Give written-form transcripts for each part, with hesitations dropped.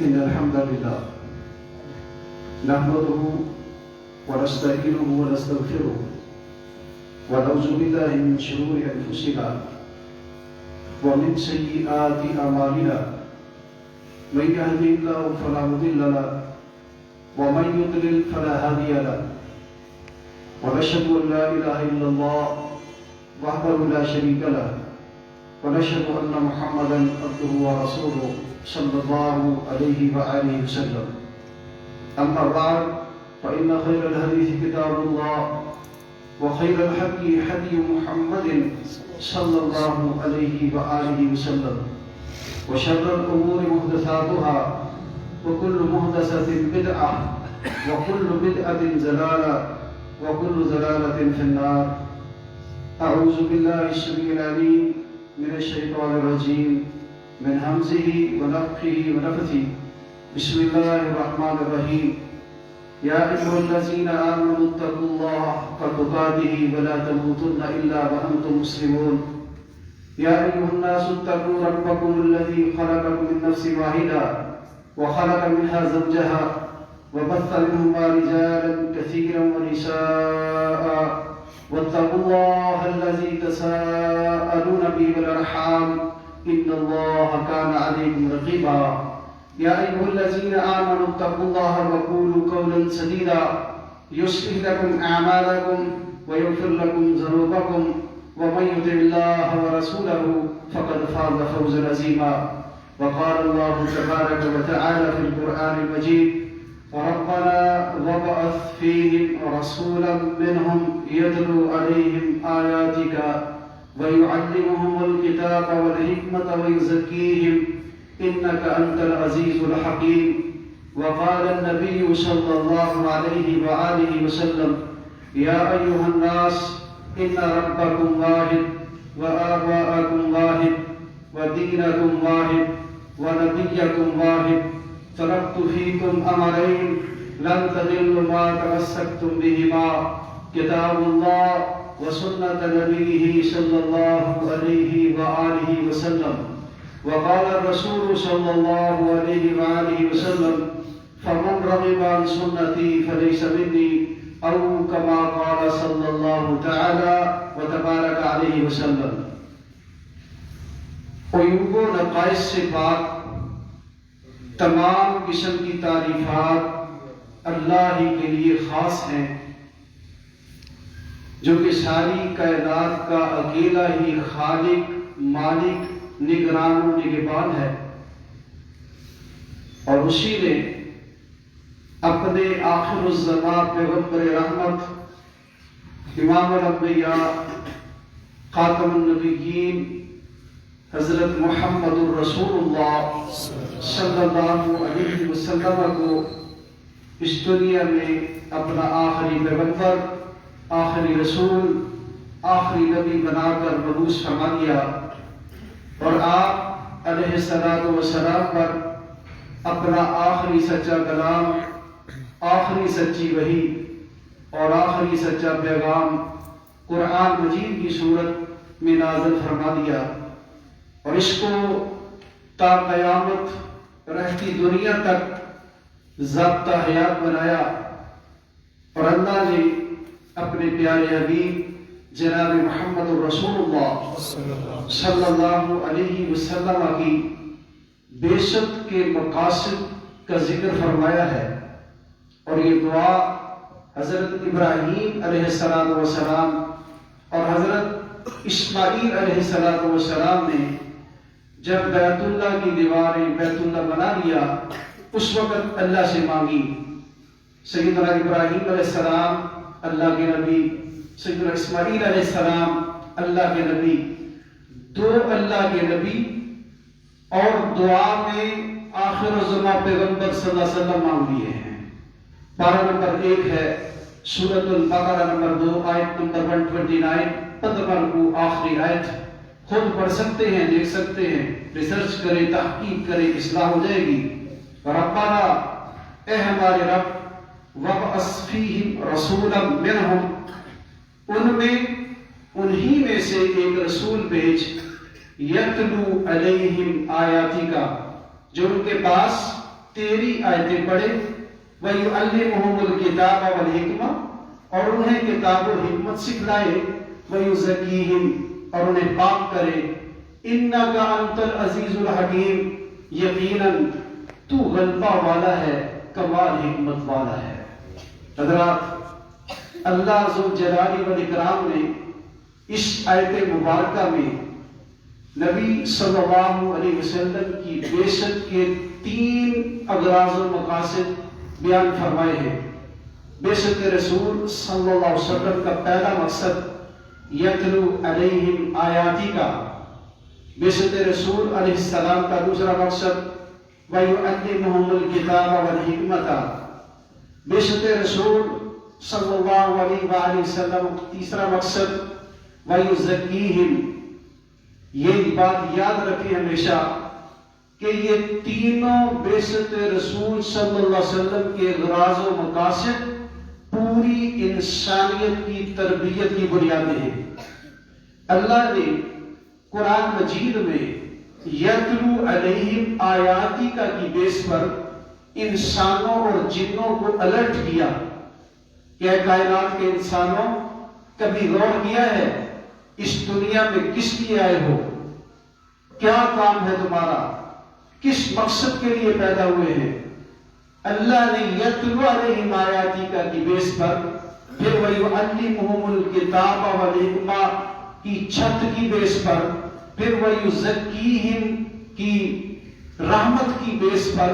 إن الحمد لله نحمده ونستعينه ونستغفره ونعوذ بالله من شرور أنفسنا ومن سيئات أعمالنا من يهده الله فلا مضل له ومن يضلل فلا هادي له ونشهد أن لا إله إلا الله وحده لا شريك له ونشهد أن محمدا عبده ورسوله صلى الله عليه وآله وسلم أما بعد فإن خير الحديث كتاب الله وخير الهدي هدي محمد صلى الله عليه وآله وسلم وشر الأمور محدثاتها وكل محدثة بدعة وكل بدعة ضلالة وكل ضلالة في النار. أعوذ بالله السميع العليم من الشيطان الرجيم من همزه ونفخه ونفثه. بسم الله الرحمن الرحيم. يا أيها الذين آمنوا اتقوا الله حق تقاته ولا تموتن إلا وأنتم مسلمون. يا أيها الناس اتقوا ربكم الذي خلقكم من نفس واحدة وخلق منها زوجها وبث منهما رجالا كثيرا ونساء واتقوا الله الذي تساءلون به والأرحام إن الله كان عليكم رقيبا. يا أيها الذين آمنوا اتقوا الله وقولوا قولا سديدا يصلح لكم أعمالكم ويغفر لكم ذنوبكم ومن يطع الله ورسوله فقد فاز فوزا عظيما. وقال الله تبارك وتعالى في القرآن المجيد: وربنا وبعث فيهم رسولا منهم يتلو عليهم آياتك ويعلمهم الكتاب والحكمة ويزكيهم إنك أنت العزيز الحكيم. وقال النبي صلى الله عليه وآله وسلم: يا أيها الناس إن ربكم واحد وآباءكم واحد ودينكم واحد ونبيكم واحد تركت فيكم أمرين لن تضلوا ما تمسكتم بهما كتاب الله وسنة نبيه صلى الله عليه وآله وسلم. وقال الرسول صلى الله عليه وآله وسلم: فمن رغب عن سنتي فليس مني، أو كما قال صلى الله تعالى وتبارك عليه وسلم. عیوب و نقائص سے پاک تمام قسم کی تعریفات اللہ ہی کے لیے خاص ہیں، جو کہ ساری کائنات کا اکیلا ہی خالق، مالک، نگران و نگہبان ہے، اور اسی نے اپنے آخر الزمان پیغمبر رحمت، امام الانبیاء، خاتم النبیین حضرت محمد الرسول اللہ صلی اللہ علیہ وسلم کو اس دنیا میں اپنا آخری پیغمبر، آخری رسول، آخری نبی بنا کر مبعوث فرما دیا، اور آپ علیہ الصلوۃ والسلام پر اپنا آخری سچا کلام، آخری سچی وحی اور آخری سچا پیغام قرآن مجید کی صورت میں نازل فرما دیا، اور اس کو تا قیامت رہتی دنیا تک ضابطہ حیات بنایا، اور اللہ نے اپنے پیارے حبیب جناب محمد الرسول اللہ صلی اللہ علیہ وسلم کی بعثت کے مقاصد کا ذکر فرمایا ہے، اور یہ دعا حضرت ابراہیم علیہ السلام اور حضرت اسماعیل علیہ السلام نے جب بیت اللہ کی دیواریں بیت اللہ بنا لیا اس وقت اللہ سے مانگی۔ سیدنا ابراہیم علیہ السلام اللہ کے نبی، سیدنا اسماعیل علیہ السلام اللہ کے نبی، دو اللہ کے نبی، اور دعا میں آخر الزمان پیغمبر صلی اللہ علیہ وسلم مانگ لیے ہیں۔ پارہ نمبر 1 ہے سورۃ البقرہ نمبر 2 آیت نمبر 129، 15 کو آخری آیت، خود پڑھ سکتے ہیں، دیکھ سکتے ہیں، ریسرچ کریں، تحقیق کریں، اصلاح ہو جائے گی۔ ربنا، اے ہمارے رب، وَبْعَثْ فِيهِمْ رَسُولًا مِّنْهُمْ، انہی میں سے ایک رسول بھیج، یتلو علیہم آیاتک، جو ان کے پاس تیری آیتیں پڑھے، وَيُعَلِّمُهُمُ الْكِتَابَ وَالْحِکْمَةَ، اور انہیں کتاب و حکمت سکھلائے، وَيُزَكِّيهِمْ، اور انہیں پاک کرے، اِنَّكَ أَنْتَ الْعَزِيزُ الْحَكِيمُ، یقیناً تو غلبہ والا ہے، کمال حکمت والا ہے۔ حضرات، اللہ ذوالجلال والاکرام نے اس آیت مبارکہ میں نبی صلی اللہ علیہ وسلم کی بعثت کے 3 اغراض و مقاصد بیان فرمائے ہیں۔ بعثت رسول صلی اللہ علیہ وسلم کا پہلا مقصد یتلو علیہم آیاتی کا، بعثت رسول علیہ السلام کا دوسرا مقصد وَيُعَلِّمُهُمُ الْكِتَابَ وَالْحِکْمَةَ، بعثت رسول صلی اللہ علیہ وآلہ وسلم تیسرا مقصد وَيُزَكِّيهِمْ۔ یہ بات یاد رکھیں ہمیشہ کہ یہ تینوں بعثت رسول صلی اللہ علیہ وسلم کے غراض و مقاصد پوری انسانیت کی تربیت کی بنیادیں ہیں۔ اللہ نے قرآن مجید میں یتلو علیہم آیاتی کا کی بیس پر انسانوں اور جنوں کو الرٹ کیا کہ اے کائنات کے انسانوں، کبھی غور کیا ہے اس دنیا میں کس لیے آئے ہو؟ کیا کام ہے تمہارا؟ کس مقصد کے لیے پیدا ہوئے ہیں؟ اللہ نے یتلو علیہم آیاتی کا کی بیس پر پھر وَيُعَلِّمُهُمُ الْكِتَابَ وَالْحِکْمَةَ کی چھت کی بیس پر، پھر وَيُزَكِّيهِمْ کی رحمت کی بیس پر.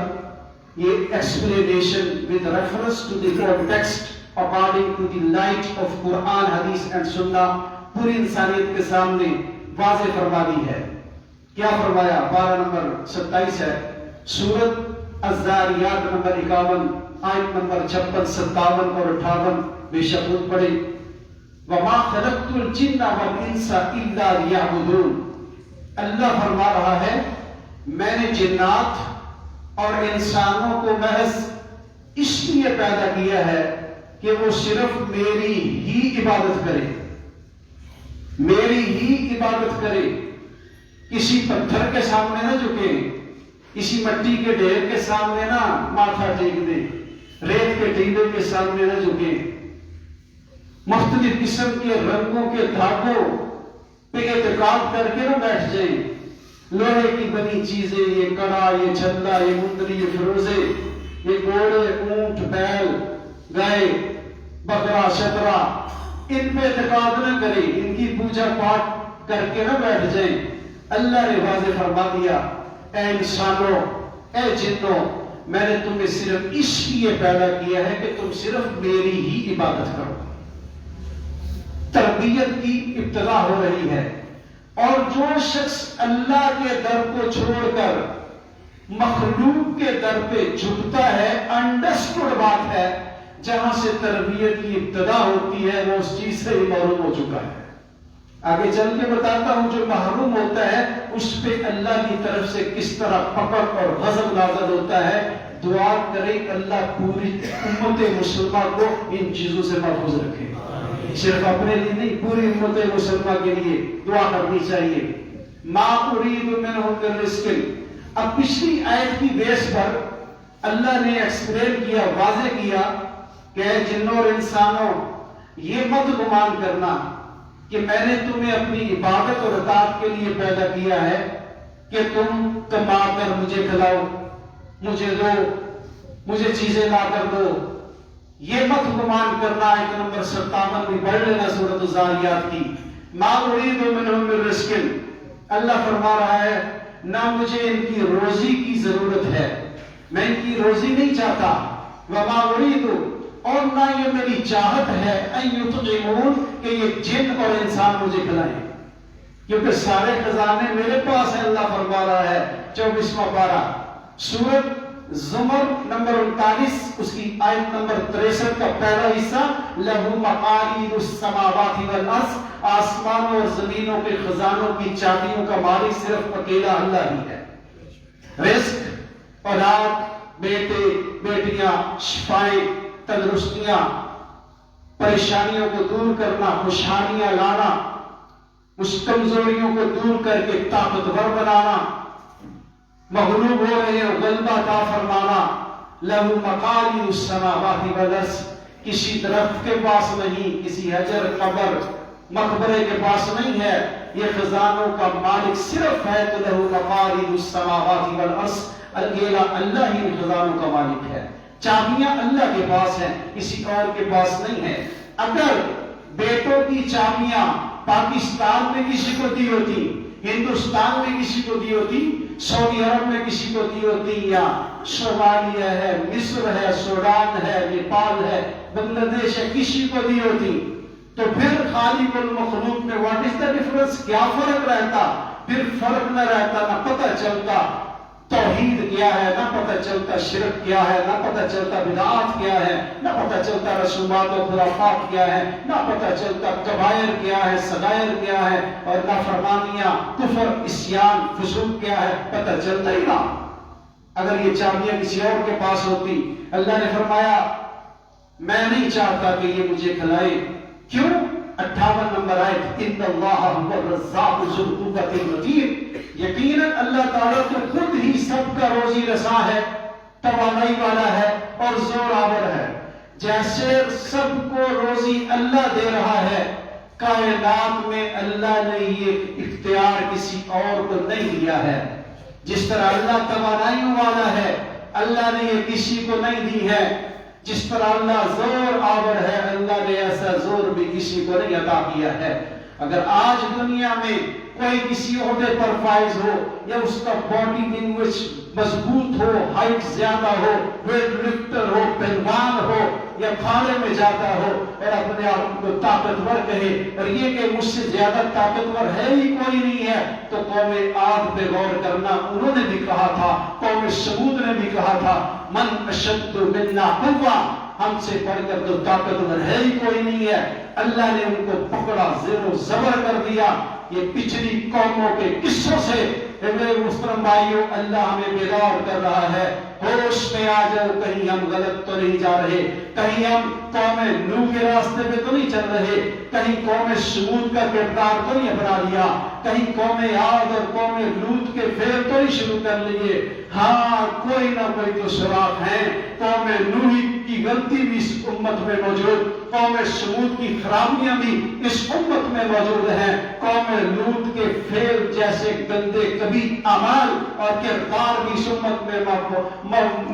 یہ explanation with reference to the context according to the light of Quran, حدیث and سنہ پوری انسانیت کے سامنے واضح فرما دی ہے. کیا فرمایا؟ پارہ نمبر 27 ہے، سورت الذاریات نمبر 51 آیت نمبر 56، 57 اور 58 بے شک خود پڑھے. وَمَا خَلَقْتُ الْجِنَّ وَالْإِنسَ إِلَّا لِيَعْبُدُونَ. اللہ فرما رہا ہے میں نے جنات اور انسانوں کو محض اس لیے پیدا کیا ہے کہ وہ صرف میری ہی عبادت کرے، میری ہی عبادت کرے. کسی پتھر کے سامنے نہ جھکے، کسی مٹی کے ڈھیر کے سامنے نہ ماتھا ٹیک دے، ریت کے ٹیلے کے سامنے نہ جھکے، مختلف قسم کے رنگوں کے دھاگوں پہ اعتقاد کر کے نہ بیٹھ جائیں. لوہے کی بنی چیزیں، یہ کڑا، یہ چھلا، یہ مندری، یہ فروزے، یہ گھوڑے، اونٹ، بیل، گائے، بکرا، شترا، ان پہ اعتقاد نہ کریں، ان کی پوجا پاٹ کر کے نہ بیٹھ جائیں. اللہ نے واضح فرما دیا اے انسانوں، اے جنوں، میں نے تمہیں صرف اس لیے پیدا کیا ہے کہ تم صرف میری ہی عبادت کرو. تربیت کی ابتدا ہو رہی ہے، اور جو شخص اللہ کے در کو چھوڑ کر مخلوق کے در پہ جھکتا ہے، انڈرسٹوڈ بات ہے، جہاں سے تربیت کی ابتدا ہوتی ہے وہ اس چیز سے ہی محروم ہو چکا ہے. آگے چل کے بتاتا ہوں جو محروم ہوتا ہے اس پہ اللہ کی طرف سے کس طرح پکڑ اور غضب نازل ہوتا ہے. دعا کرے اللہ پوری امت مسلمہ کو ان چیزوں سے محفوظ رکھے. صرف اپنے لیے نہیں، پوری امت مسلمہ کے لیے دعا کرنی چاہیے. ما اريد منهم من رزق. اب پچھلی آیت کی بیس پر اللہ نے ایکسپلین کیا، واضح کیا کہ اے جنوں اور انسانوں، یہ مت گمان کرنا کہ میں نے تمہیں اپنی عبادت اور اطاعت کے لیے پیدا کیا ہے کہ تم کما کر مجھے کھلاؤ، مجھے دو، مجھے چیزیں لا کر دو. یہ مت گمان کرنا. آیت نمبر 57 بھی پڑھ لینا سورۃ الذاریات کی. ما اريد منهم من رزق. اللہ فرما رہا ہے نہ مجھے ان کی روزی کی ضرورت ہے، میں ان کی روزی نہیں چاہتا. وما اريد، اور نہ یہ میری چاہت ہے ان یطعمون کہ یہ جن اور انسان مجھے کھلائیں، کیونکہ سارے خزانے میرے پاس ہیں. اللہ فرما رہا ہے 24واں پارہ سورۃ زمر نمبر 39 اس کی آیت نمبر 63 کا پہلا حصہ. لہو مقالید السماوات والارض. آسمانوں اور زمینوں کے خزانوں کی چابیوں کا مالک صرف اکیلا اللہ ہی ہے. رزق، اولاد، بیٹے، بیٹیاں، شفائیں، تندرستیاں، پریشانیوں کو دور کرنا، خوشحالیاں لانا، اس کمزوریوں کو دور کر کے طاقتور بنانا، مغلوب ہو رہے ہیں غلبہ عطا فرمانا. لہو مقالید السماوات والارض. کسی درخت کے پاس نہیں، کسی حجر، قبر، مقبرے کے پاس نہیں ہے، یہ خزانوں کا مالک صرف ہے. تو لہو مقالید السماوات والارض. اکیلا اللہ ہی خزانوں کا مالک ہے. چابیاں اللہ کے پاس ہیں، کسی اور کے پاس نہیں ہے. اگر بیٹوں کی چابیاں پاکستان میں کسی کو دی ہوتی، ہندوستان میں کسی کو دی ہوتی، سعودی عرب میں کسی کو دی ہوتی، یا صومالیہ ہے، مصر ہے، سوڈان ہے، نیپال ہے، بنگلہ دیش ہے، کسی کو دی ہوتی، تو پھر خالق المخلوق میں واٹ از دا ڈفرنس؟ کیا فرق رہتا؟ پھر فرق نہ رہتا، نہ پتہ چلتا توحید کیا ہے، نہ پتہ چلتا شرک کیا ہے، نہ پتہ چلتا بدعات کیا ہے، نہ پتہ چلتا رسومات و خرافات کیا ہے، نہ پتہ چلتا کبائر کیا ہے، صغائر کیا ہے، اور نافرمانیاں، کفر، عصیان، فسوق کیا ہے، پتہ چلتا ہی نہ. اگر یہ چابیاں کسی اور کے پاس ہوتی. اللہ نے فرمایا میں نہیں چاہتا کہ یہ مجھے کھلائے. کیوں؟ 58 نمبر آیت. ان اللہ هو الرزاق ذو القوة المتین. یقیناً اللہ تعالیٰ تو خود ہی سب کا روزی رساں ہے، توانائی والا ہے اور زور آور ہے. جیسے سب کو روزی اللہ دے رہا ہے، کائنات میں اللہ نے یہ اختیار کسی اور کو نہیں دیا ہے. جس طرح اللہ توانائیوں والا ہے، اللہ نے یہ کسی کو نہیں دی ہے. جس طرح اللہ زور آور ہے، اللہ نے ایسا زور بھی کسی کو نہیں عطا کیا ہے. اگر آج دنیا میں کوئی کسی عہدے پر فائز ہو یا اس کا باڈی لینگویج مضبوط ہو، ہائٹ زیادہ ہو، ویٹ لفٹر ہو، پہلوان ہو، یا کھانے میں جاتا ہو اور اپنے آپ کو طاقتور کہے اور یہ کہ مجھ سے زیادہ طاقتور ہے ہی کوئی نہیں ہے، تو قوم عاد پہ غور کرنا، انہوں نے بھی کہا تھا، قوم سمود نے بھی کہا تھا، من اشد منا قوہ، ہم سے بڑھ کر تو طاقتور ہے ہی کوئی نہیں ہے۔ اللہ نے ان کو پکڑا، زیر و زبر کر دیا۔ یہ پچھلی قوموں کے قصوں سے میرے محترم بھائیوں اللہ ہمیں بیدار کر رہا ہے، ہوش میں آ جاؤ، کہیں ہم غلط تو نہیں جا رہے، کہیں ہم قوم نوح کے راستے پہ تو نہیں چل رہے، کہیں قوم سمود کا کردار تو نہیں اپنا لیا، کہیں قوم عاد اور قوم لوط کے فعل تو نہیں شروع کر لیے۔ ہاں کوئی نہ کوئی تو سراغ ہے، قوم نوح کی غلطی بھی اس امت میں موجود، قوم سمود کی خرابیاں بھی اس امت میں موجود ہیں، قوم لوط کے فعل جیسے گندے کبھی اعمال اور کردار بھی اس امت میں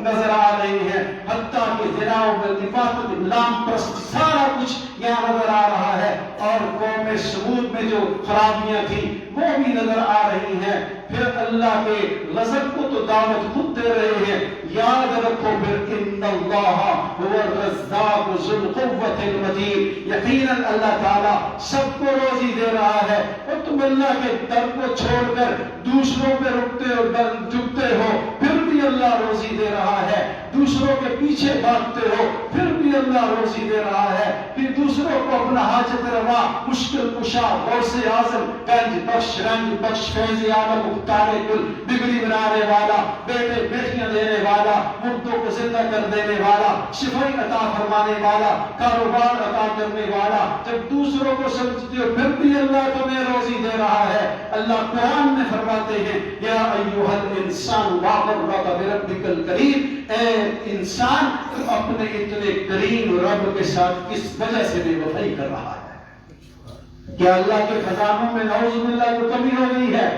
نظر آ رہے ہیں، حتیٰ کہ زنا و لواط، لام پرست، سارا کچھ یہاں نظر آ رہا ہے، اور قوم سمود میں جو خرابیاں تھیں وہ بھی نظر آ رہی ہیں۔ پھر اللہ کے غضب کو تو دعوت خود دے رہے ہیں، یاد رکھو پھر ان اللہ هو الرزاق ذو القوة المتین، یقیناً اللہ تعالیٰ سب کو روزی دے رہا ہے، اور تم اللہ کے در کو چھوڑ کر دوسروں پہ رکتے ہو، جھکتے ہو، پھر بھی اللہ روزی دے رہا ہے، دوسروں کے پیچھے بھاگتے ہو، پھر بھی اللہ روزی دے رہا ہے، پھر دوسروں کو اپنا حاجت روا، مشکل کشا، غوث اعظم، گنج بخش، رنج بخش، فیض عالم، مختار کل، بگڑی بنانے والا، بیٹے بیٹیاں دینے والا، مردوں کو زندہ کر دینے والا، شفائی عطا فرمانے والا، کاروبار عطا کرنے والا، جب دوسروں کو سمجھتے ہو پھر بھی اللہ تمہیں روزی دے رہا ہے۔ اللہ قرآن میں فرماتے ہیں، یا ایھا الانسان ما غرک بربک الکریم، اے انسان تم اپنے اتنے کریم رب کے ساتھ کس وجہ سے بے وفائی کر رہا ہے؟ کیا اللہ کے خزانوں میں نعوذ باللہ کو کمی ہو گئی ہے؟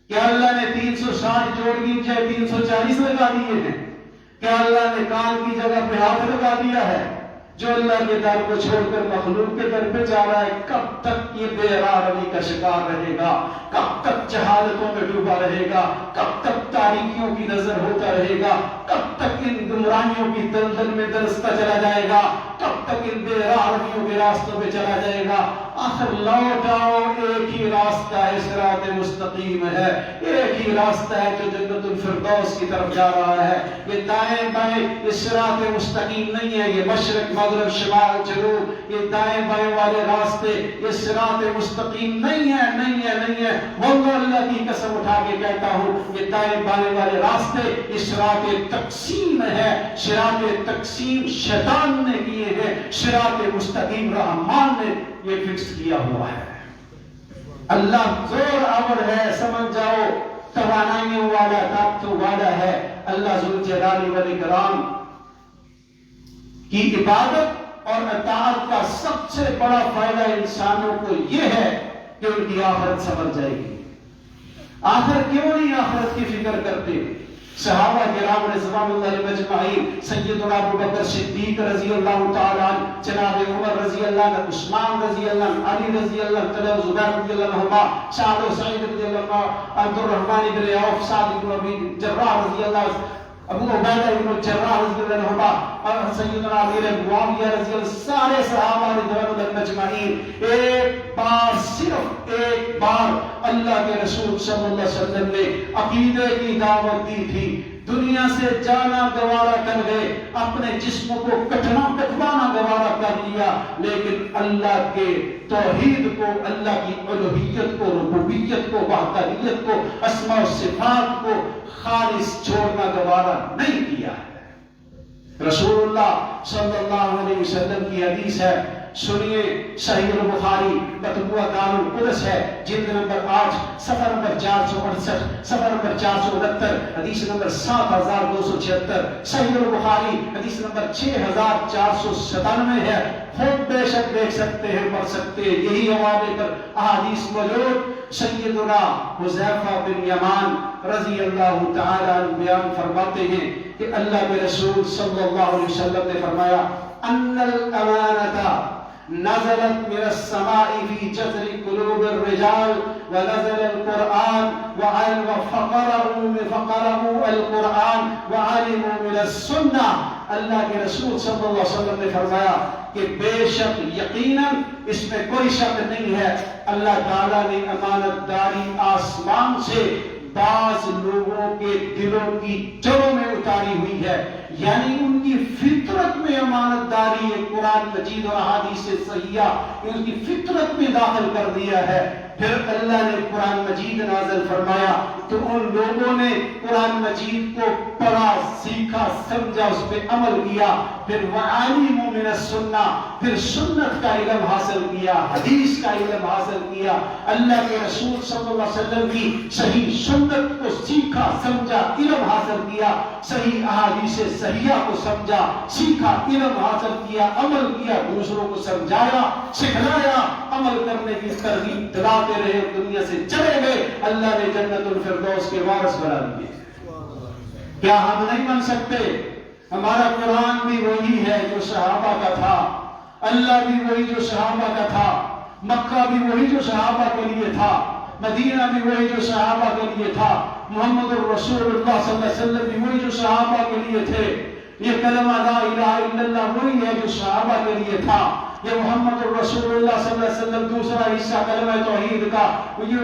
کیا اللہ نے 360 جوڑ کی بجائے 340 لگا دیے ہیں؟ کیا اللہ نے کان کی جگہ پہ ہاتھ لگا دیا ہے؟ جو اللہ کے در کو چھوڑ کر مخلوق کے در پہ جا رہا ہے، کب تک یہ بے قراری کا شکار رہے گا؟ کب تک جہالتوں میں ڈوبا رہے گا؟ کب تک تاریکیوں کی نظر ہوتا رہے گا؟ کب تک ان گمراہیوں کی دلدل میں دلستا چلا جائے گا؟ کب تک ان بے قراریوں کے راستوں پہ چلا جائے گا؟ آخر لوٹ آؤ، ایک ہی راستہ ہے، صراط مستقیم ہے، ایک ہی راستہ ہے جو جنت الفردوس کی طرف جا رہا ہے۔ یہ دائیں بائیں یہ صراط مستقیم نہیں ہے، یہ مشرق مغرب شمال جنوب، یہ دائیں بائیں والے راستے یہ صراط مستقیم نہیں ہے، نہیں ہے، نہیں ہے۔ واللہ اللہ کی قسم اٹھا کے کہتا ہوں، یہ دائیں بائیں والے راستے یہ صراط تقسیم ہے، صراط تقسیم شیطان نے کیے ہیں، صراط مستقیم رحمان نے یہ فکس کیا ہوا ہے۔ اللہ زور آور ہے، سمجھ جاؤ، توانائیوں والا، طاقتوں والا ہے۔ اللہ ذوالجلال والاکرام کی عبادت اور اطاعت کا سب سے بڑا فائدہ انسانوں کو یہ ہے کہ ان کی آخرت سنور جائے گی۔ آخر کیوں نہیں آخرت کی فکر کرتے؟ صحابہ کرام رضوان اللہ علیہم اجمعین، سیدنا ابو بکر صدیق رضی اللہ تعالی عنہ، جناب عمر رضی اللہ عنہ، عثمان رضی اللہ عنہ، علی رضی اللہ عنہ، طلحہ زبیر رضی اللہ عنہ، سعد و سعید رضی اللہ عنہ، عبد الرحمن بن عوف، سعد بن ابی جراح رضی اللہ عنہ، ابو عبیدہ بن جراح رضی اللہ عنہ، اور سیدنا امیر معاویہ رضی اللہ عنہ، سارے صحابہ رضوان اللہ اجمعین ایک بار، صرف ایک بار اللہ کے رسول صلی اللہ علیہ وسلم نے عقیدے کی دعوت دی تھی، دنیا سے جانا گوارا کر گئے، اپنے جسم کو کٹوانا گوارا کر لیا، لیکن اللہ کے توحید کو، اللہ کی الوہیت کو، ربوبیت کو، وحدانیت کو، اسماء و صفات کو خالص چھوڑنا گوارا نہیں کیا ہے۔ رسول اللہ صلی اللہ علیہ وسلم کی حدیث ہے، سنیے، صحیح البخاری مطبوعہ دار القدس ہے، جلد نمبر 8، صفحہ نمبر 468، صفحہ نمبر 469، حدیث نمبر 7276، صحیح البخاری حدیث نمبر 6497 ہے۔ خود بے شک دیکھ سکتے ہیں، پڑھ سکتے ہیں، یہی حوالے پر احادیث موجود۔ سیدنا حذیفہ بن یمان رضی اللہ تعالی عنہ بیان فرماتے ہیں کہ اللہ کے رسول صلی اللہ علیہ وسلم نے فرمایا، ان الامانۃ نزلت من السماء في جذر قلوب الرجال ونزل القرآن فقرأوا القرآن وعلموا من السنة. اللہ کے رسول صلی اللہ علیہ وسلم نے فرمایا کہ بے شک یقیناً اس میں کوئی شک نہیں ہے اللہ تعالیٰ نے امانت داری آسمان سے بعض لوگوں کے دلوں کی جڑوں میں اتاری ہوئی ہے، یعنی ان کی فطرت میں امانت داری قرآن مجید اور احادیث صحیحہ ان کی فطرت میں داخل کر دیا ہے. پھر اللہ نے قرآن مجید نازل فرمایا تو ان لوگوں نے قرآن مجید کو پڑھا، سیکھا، سمجھا، اس پہ عمل کیا. پھر وَعَلِمُوا مِنَ السُّنَّةِ، پھر سنت کا علم حاصل کیا، حدیث کا علم حاصل کیا، اللہ کے رسول صلی اللہ علیہ وسلم کی صحیح سنت کو سیکھا، سمجھا، علم حاصل کیا، صحیح احادیث صحیحہ کو سمجھا، سیکھا، علم حاصل کیا، عمل کیا، دوسروں کو سمجھایا، سکھلایا، عمل کرنے کی ترغیب دلاتے رہے، دنیا سے چلے گئے، اللہ نے جنت الفردوس کے وارث بنا دیے. کیا ہم نہیں بن سکتے؟ ہمارا قرآن بھی وہی ہے جو صحابہ کا تھا، اللہ بھی وہی جو صحابہ کا تھا، مکہ بھی وہی جو صحابہ کے لیے تھا، مدینہ بھی وہی جو صحابہ کے لیے تھا، محمد الرسول اللہ صلی اللہ علیہ وسلم بھی وہی جو صحابہ کے لیے تھے. یہ کلمہ لا الہ الا اللہ وہی ہے جو صحابہ کے لیے تھا. یہ محمد الرسول اللہ صلی اللہ علیہ وسلم دوسرا حصہ کلمہ توحید کا یہ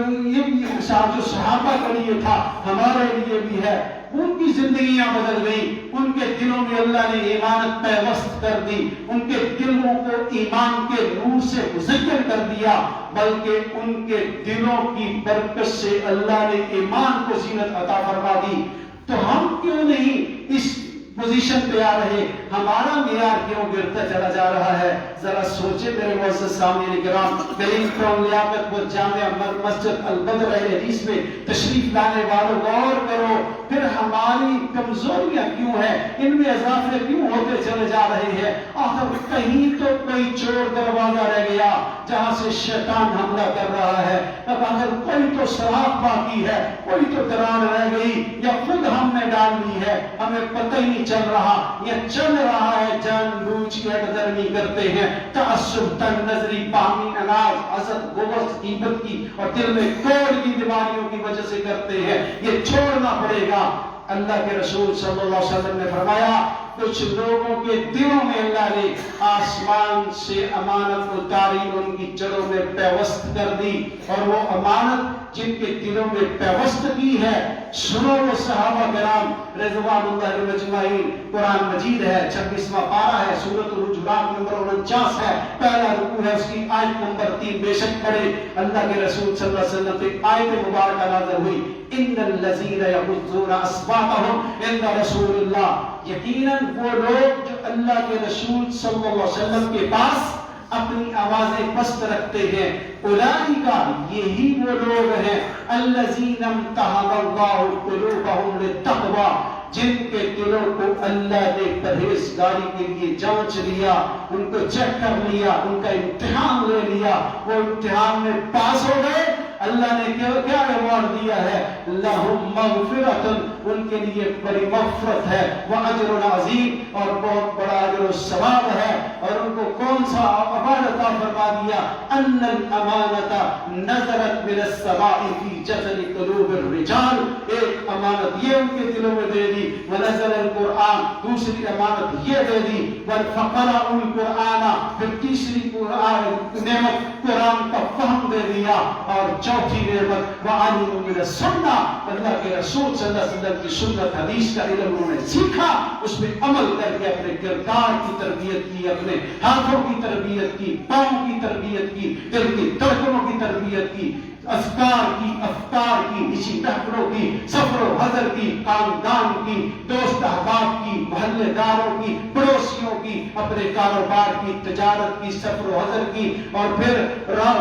جو صحابہ کے لیے تھا ہمارے لیے بھی ہے. ان کی زندگیاں بدل گئی، ان کے دلوں میں اللہ نے ایمانت پیوست کر دی، ان کے دلوں کو ایمان کے نور سے مزین کر دیا، بلکہ ان کے دلوں کی برکت سے اللہ نے ایمان کو زینت عطا فرما دی. تو ہم کیوں نہیں اس پوزیشن پہ آ رہے؟ ہمارا معیار کیوں گرتا چلا جا رہا ہے؟ ذرا سوچے میرے معزز سامعین کرام. کریم ٹاؤن لیاقت پور جامع مسجد البدر حدیث میں تشریف لانے والوں غور کرو، پھر ہماری کمزوریاں کیوں ہیں، ان میں اضافے کیوں ہوتے چلے جا رہے ہیں؟ آخر کہیں تو کوئی چور دروازہ رہ گیا جہاں سے شیطان حملہ کر رہا ہے. اب اگر کوئی تو سراغ باقی ہے، کوئی تو درار رہ گئی، یا خود ہم نے ڈال لی ہے، ہمیں پتہ ہی نہیں چل رہا، یا چل رہا ہے جان بوجھ کے اقدرمی کرتے ہیں، تعصب، تنگ نظری، باہمی اناج، حسد، غبط، غیبت کی اور دل میں کوڑ کی بیماریوں کی وجہ سے کرتے ہیں. یہ چھوڑنا پڑے گا. اللہ کے رسول صلی اللہ علیہ وسلم نے فرمایا کچھ لوگوں کے دلوں میں اللہ نے آسمان سے امانت اتاری، ان کی جڑوں میں پیوست کر دی، اور وہ امانت جن کے دلوں میں پیوست کی ہے، سنو وہ صحابہ کرام رضوان اللہ علیہم اجمعین. قرآن مجید ہے، 26واں پارہ ہے، سورۃ الحجرات نمبر 49 ہے، پہلا رکوع ہے، اس کی آیت نمبر 3 بے شک پڑھے. اللہ کے رسول صلی اللہ علیہ وسلم پہ آیت مبارکہ نازل ہوئی، ان الذین یغضون اصواتهم عند رسول اللہ. یقیناً وہ لوگ جو اللہ کے رسول صلی اللہ علیہ وسلم کے پاس اپنی آوازیں پست رکھتے ہیں، اولئک یہی وہ لوگ ہیں الذین امتحن اللہ قلوبهم للتقوی، جن کے دلوں کو اللہ نے پرہیزگاری کے لیے جانچ لیا، ان کو چیک کر لیا، ان کا امتحان لے لیا، وہ امتحان میں پاس ہو گئے. اللہ نے کیا ایوارڈ دیا ہے؟ لہم مغفرۃ، ان کے لیے بڑی مغفرت ہے، واجر عظیم، اور بہت بڑا اجر و ثواب ہے. اور ان کو کون سا ایوارڈ عطا فرما دیا؟ ان الامانۃ نزلت من السماء فی جذر قلوب الرجال. ایک امانت یہ ان کے دلوں میں دے دی، ونزل القرآن، دوسری امانت یہ دے دی، وَفَقَرَأُوا الْقُرْآنَ، پھر تیسری نعمت قرآن کا فہم دے دیا، اور چوتھی نعمت وَعَلِمُوا مِنَ السُّنَّةِ، اللہ کے رسول صلی اللہ علیہ وسلم کی سنت حدیث کا علم انہوں نے سیکھا، اس میں عمل کر کے اپنے کردار کی تربیت کی، اپنے ہاتھوں کی تربیت کی، پاؤں کی تربیت کی، دل کی دھڑکنوں کی تربیت کی، افکار کی، اسی محفلوں کی، سفر و حضر کی، خاندان کی، دوست احباب کی، محلے داروں کی، پڑوسیوں کی، اپنے کاروبار کی، تجارت کی، سفر و حضر کی، اور پھر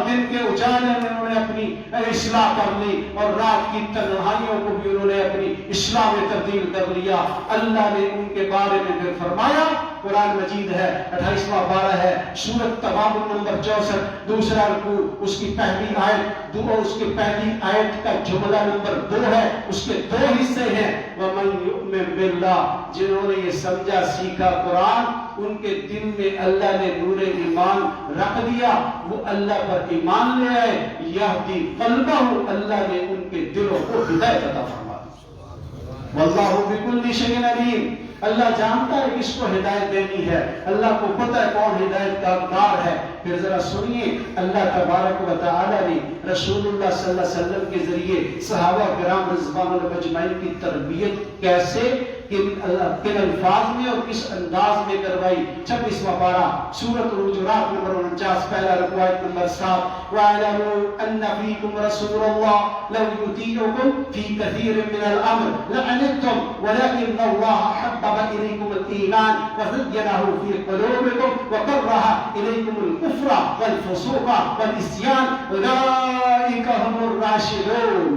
دن کے اجالے میں انہوں نے اپنی اصلاح کر لی، اور رات کی تنہائیوں کو بھی انہوں نے اپنی اصلاح میں تبدیل کر لیا. اللہ نے ان کے بارے میں پھر فرمایا قرآن مجید ہے، 28واں پارہ ہے، سورۃ تغابن نمبر 64، دوسرا رکوع اس کی پہلی آیت، اس کی پہلی آیت کا جملہ نمبر 2 ہے، اس کے 2 حصے ہیں۔ وَمَن يُؤْمِن بِاللَّهِ، جنہوں نے یہ سمجھا سیکھا قرآن، ان کے دل میں اللہ نے نور ایمان رکھ دیا، وہ اللہ پر ایمان لے آئے، یہدی قلبہ، اللہ نے ان کے دلوں کو ہدایت عطا فرما دی۔ واللہ بکل شیء علیم، اللہ جانتا ہے کس کو ہدایت دینی ہے، اللہ کو پتہ ہے کون ہدایت کا حقدار ہے۔ پھر ذرا سنیے اللہ تبارک و تعالی نے رسول اللہ صلی اللہ علیہ وسلم کے ذریعے صحابہ کرام رضوان اللہ اجمعین کی تربیت کیسے، کن الفاظ میں اور کس انداز میں کروائی۔ 26واں پارہ سورۃ الحجرات نمبر 49، پہلا رکوع آیت نمبر 7، وَاعْلَمُوا أَنَّ فِيكُمْ رَسُولَ اللَّهِ لَوْ يُطِيعُكُمْ فِي كَثِيرٍ مِّنَ الْأَمْرِ لَعَنِتُّمْ وَلَكِنَّ اللَّهَ حَبَّبَ إِلَيْكُمُ الْإِيمَانَ وَزَيَّنَهُ فِي قُلُوبِكُمْ وَكَرَّهَ إِلَيْكُمُ الْكُفْرَ وَالْفُسُوقَ وَالْعِصْيَانَ أُولَٰئِكَ هُمُ الرَّاشِدُونَ۔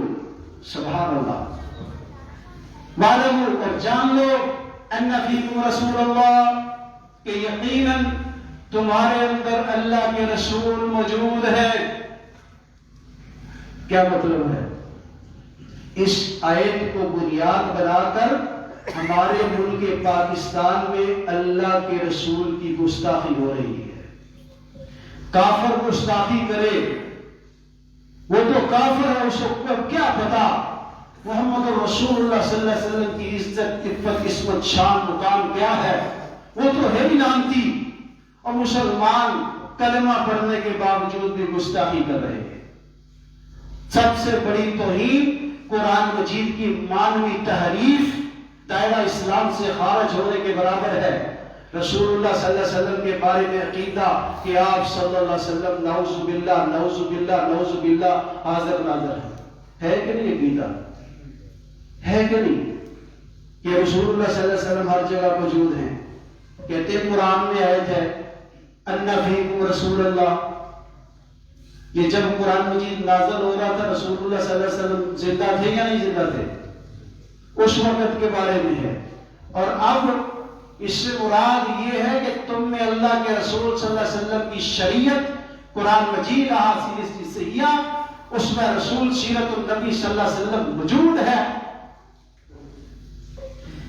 سبحان اللہ۔ معلوم اور جان لو ان فیکم رسول اللہ، کہ یقیناً تمہارے اندر اللہ کے رسول موجود ہے۔ کیا مطلب ہے؟ اس آیت کو بنیاد بنا کر ہمارے ملک پاکستان میں اللہ کے رسول کی گستاخی ہو رہی ہے۔ کافر گستاخی کرے وہ تو کافر ہے، اس کو کیا پتا محمد رسول اللہ صلی اللہ علیہ وسلم کی عزت، عفت، عصمت، شان، مقام کیا ہے، وہ تو ہے ہی لانتی، اور مسلمان کلمہ پڑھنے کے باوجود بھی گستاخی کر رہے ہیں۔ سب سے بڑی توہین قرآن مجید کی مانوی تحریف دائرہ اسلام سے خارج ہونے کے برابر ہے۔ رسول اللہ صلی اللہ علیہ وسلم کے بارے میں عقیدہ کہ آپ صلی اللہ علیہ وسلم نعوذ باللہ نعوذ باللہ نعوذ باللہ حاضر ناظر ہے کہ نہیں؟ عقیدہ ہے کہ نہیں کہ رسول اللہ صلی اللہ علیہ وسلم ہر جگہ موجود ہیں؟ کہتے ہیں قرآن میں آیت ہے ان فیکم رسول اللہ، یہ جب قرآن مجید نازل ہو رہا تھا رسول اللہ صلی اللہ علیہ وسلم زندہ تھے یا نہیں زندہ تھے؟ اس وقت کے بارے میں ہے۔ اور اب اس سے مراد یہ ہے کہ تم میں اللہ کے رسول صلی اللہ علیہ وسلم کی شریعت، قرآن مجید، احادیث صحیحہ، اس میں رسول سیرت النبی صلی اللہ علیہ وسلم موجود ہے۔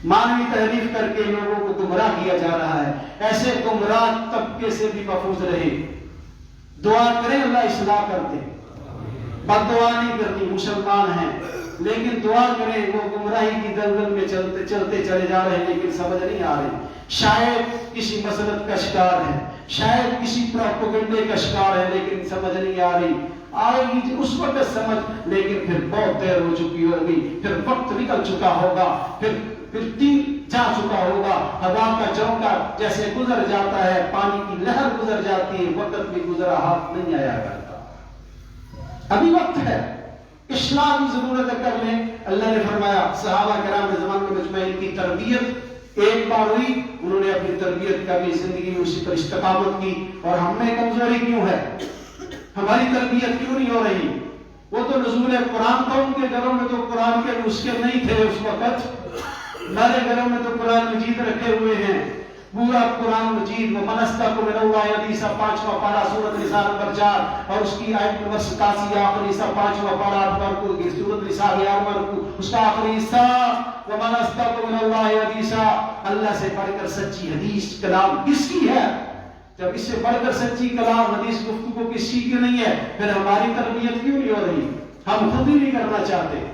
مانوی تحریف کر کے لوگوں کو گمراہ کیا جا رہا ہے۔ ایسے گمراہ طبقے سے بھی محفوظ رہے۔ دعا کریں اللہ اصلاح کر دے، بد دعا نہیں کرنی، مسلمان ہیں لیکن دعا کریں۔ وہ گمراہی کی دلدل میں چلتے چلتے چلے جا رہے ہیں لیکن سمجھ نہیں آ رہے، شاید کسی مسلط کا شکار ہے، شاید کسی پروپیگنڈے کا شکار ہے لیکن سمجھ نہیں آ رہی۔ آئے گی اس وقت سمجھ، لیکن پھر بہت دیر ہو چکی ہوگی، پھر وقت نکل چکا ہوگا، پھر تیر جا چکا ہوگا، ہوا کا جھونکا جیسے گزر جاتا ہے، پانی کی لہر گزر جاتی ہے، وقت بھی گزرا ہاتھ نہیں آیا کرتا۔ ابھی وقت ہے، اصلاح کی ضرورت کر لیں۔ اللہ نے فرمایا صحابہ کرام زمان میں مجمعین کی تربیت ایک بار ہوئی، انہوں نے اپنی تربیت کا بھی زندگی میں اسی پر استقامت کی۔ اور ہم میں کمزوری کیوں ہے؟ ہماری تربیت کیوں نہیں ہو رہی؟ وہ تو نزول قرآن تھا، ان کے گھروں میں تو قرآن کے نسخے نہیں تھے اس وقت، ہمارے گھروں میں تو قرآن مجید رکھے ہوئے ہیں، پورا قرآن مجید۔ وَمَنْ أَصْدَقُ مِنَ اللَّهِ حَدِيثًا، 5واں پارہ سورۃ نساء نمبر 4 اور اس کی آیت نمبر 87 آخری حصہ، 5واں پارہ سورۃ نساء 11واں رکوع اس کا آخری حصہ۔ وَمَنْ أَصْدَقُ مِنَ اللَّهِ حَدِيثًا، اللہ سے بڑھ کر سچی حدیث کلام کس کی ہے؟ جب اس سے بڑھ کر سچی کلام حدیث گفتگو کسی کی نہیں ہے، پھر ہماری تربیت کیوں نہیں ہو رہی؟ ہم خود ہی نہیں کرنا چاہتے،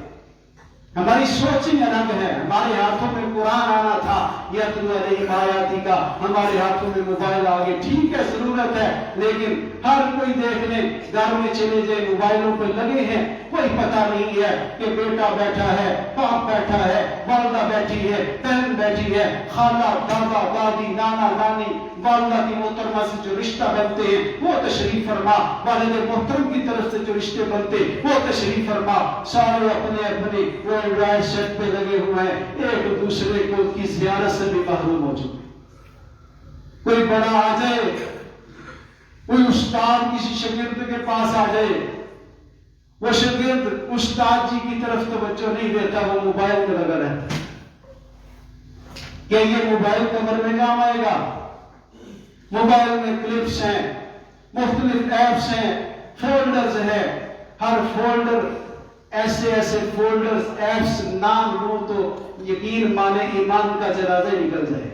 ہماری سوچیں الگ ہے۔ ہمارے ہاتھوں میں قرآن آنا تھا، یتلو علیہم آیاتی کا، ہمارے ہاتھوں میں موبائل آ گئے۔ ٹھیک ہے ضرورت ہے، لیکن ہر کوئی دیکھ لے، گھر میں چلے جائے موبائلوں پہ لگے ہیں، کوئی پتہ نہیں ہے کہ بیٹا بیٹھا ہے، باپ بیٹھا ہے، والدہ بیٹھی ہے، بہن بیٹھی ہے، خالہ، دادا، دادی، نانا، نانی، والدہ کی محترمہ سے جو رشتہ بنتے ہیں وہ تشریف فرما، والد محترم کی طرف سے جو رشتے بنتے وہ تشریف فرما۔ سارے اپنے اپنے وہ اینڈرائڈ سیٹ پہ لگے ہوئے ہیں، ایک دوسرے کو کی زیارت سے بھی محروم ہو چکے۔ کوئی بڑا آ جائے، کوئی استاد کسی شاگرد کے پاس آ جائے، وہ شاگرد استاد جی کی طرف توجہ نہیں دیتا، وہ موبائل میں لگا رہتا۔ کہ یہ موبائل کمر میں کام آئے گا؟ موبائل میں کلپس ہیں، مختلف ایپس ہیں، فولڈرز ہیں، ہر فولڈر ایسے ایسے فولڈرز ایپس نام لوں تو یقین مانے ایمان کا جنازہ نکل جائے۔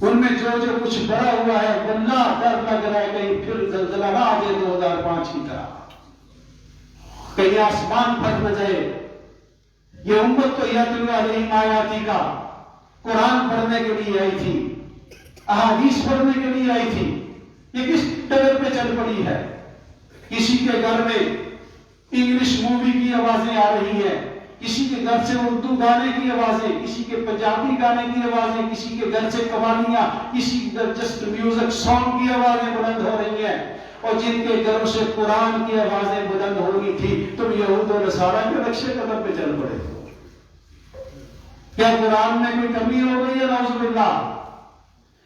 ان میں جو جو کچھ بڑا ہوا ہے واللہ ڈر لگ رہا ہے کہیں پھر زلزلہ نہ آ جائے 2005 کی طرح، کہیں آسمان پھٹ نہ جائے۔ یہ امت تو یتلو علیہم آیاتی کا قرآن پڑھنے کے لیے آئی تھی، احادیث پڑھنے کے لیے آئی تھی، یہ کس ڈگر پہ چل پڑی ہے؟ کسی کے گھر میں انگلش مووی کی آوازیں آ رہی ہیں، کسی کے گھر سے اردو گانے کی آوازیں، کسی کے پنجابی گانے کی آوازیں، کسی کے گھر سے قوالیاں، کسی کے گھر جسٹ میوزک سانگ کی آوازیں بلند ہو رہی ہیں، اور جن کے گھروں سے قرآن کی آوازیں بلند ہو رہی تھی تم یہود و نصارہ کے نقشے قدم پہ چل پڑے۔ کیا قرآن میں کوئی کمی ہو گئی ہے؟ نعوذ باللہ۔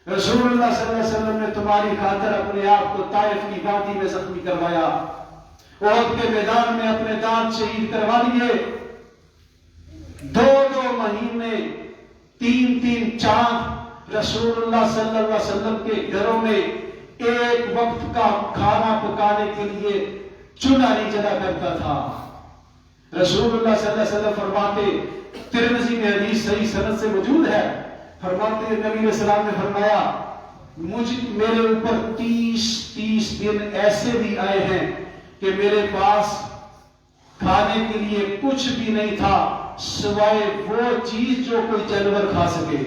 رسول اللہ صلی اللہ علیہ وسلم نے تمہاری خاطر اپنے آپ کو طائف کی وادی میں زخمی کروایا، احد کے میدان میں اپنے دانت شہید کروا دیے، 2 مہینے 3 چاند رسول اللہ صلی اللہ علیہ وسلم کے گھروں میں ایک وقت کا کھانا پکانے کے لیے چولہا نہیں جلا کرتا تھا۔ رسول اللہ صلی اللہ علیہ وسلم فرماتے، ترمذی میں حدیث صحیح سند سے موجود ہے، فرماتے نبی علیہ السلام نے فرمایا میرے اوپر 30 دن ایسے بھی آئے ہیں کہ میرے پاس کھانے کے لیے کچھ بھی نہیں تھا سوائے وہ چیز جو کوئی جانور کھا سکے،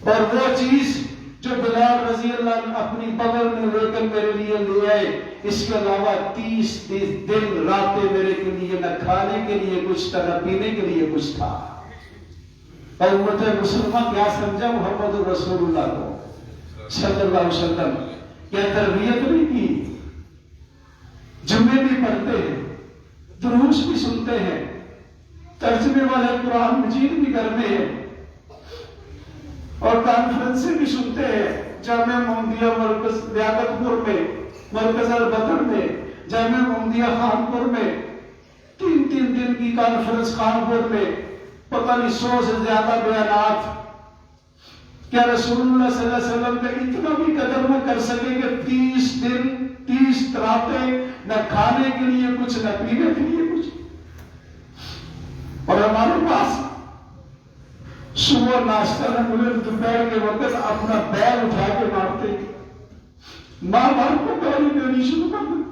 اور وہ چیز جو بلال رضی اللہ عنہ اپنی بغل میں لے کر میرے لیے لے آئے، اس کے علاوہ 30 دن راتیں میرے کے لیے نہ کھانے کے لیے کچھ تھا نہ پینے کے لیے کچھ تھا۔ اور امت مسلمان کیا سمجھا محمد رسول اللہ کو صلی اللہ علیہ وسلم؟ کیا تربیت نہیں کی؟ جمعے بھی پڑھتے ہیں، دروس بھی سنتے ہیں، ترجمے والے قرآن مجید بھی گھر میں ہیں، اور کانفرنسیں بھی سنتے ہیں، جامعہ محمدیہ مرکز لیاقت پور میں، مرکز البدر میں، جامعہ محمدیہ خانپور میں 3 دن کی کانفرنس خانپور میں، پتہ نہیں 100 سے زیادہ بیانات۔ کیا رسول اللہ صلی اللہ علیہ وسلم کا اتنا بھی قدر نہ کر سکے کہ 30 دن 30 راتیں نہ کھانے کے لیے کچھ نہ پینے کے لیے کچھ؟ اور ہمارے پاس صبح ناشتہ نہ ملے دوپہر کے وقت اپنا بیگ اٹھا کے مارتے، ماں باپ کو گالی دینی شروع کر دیں۔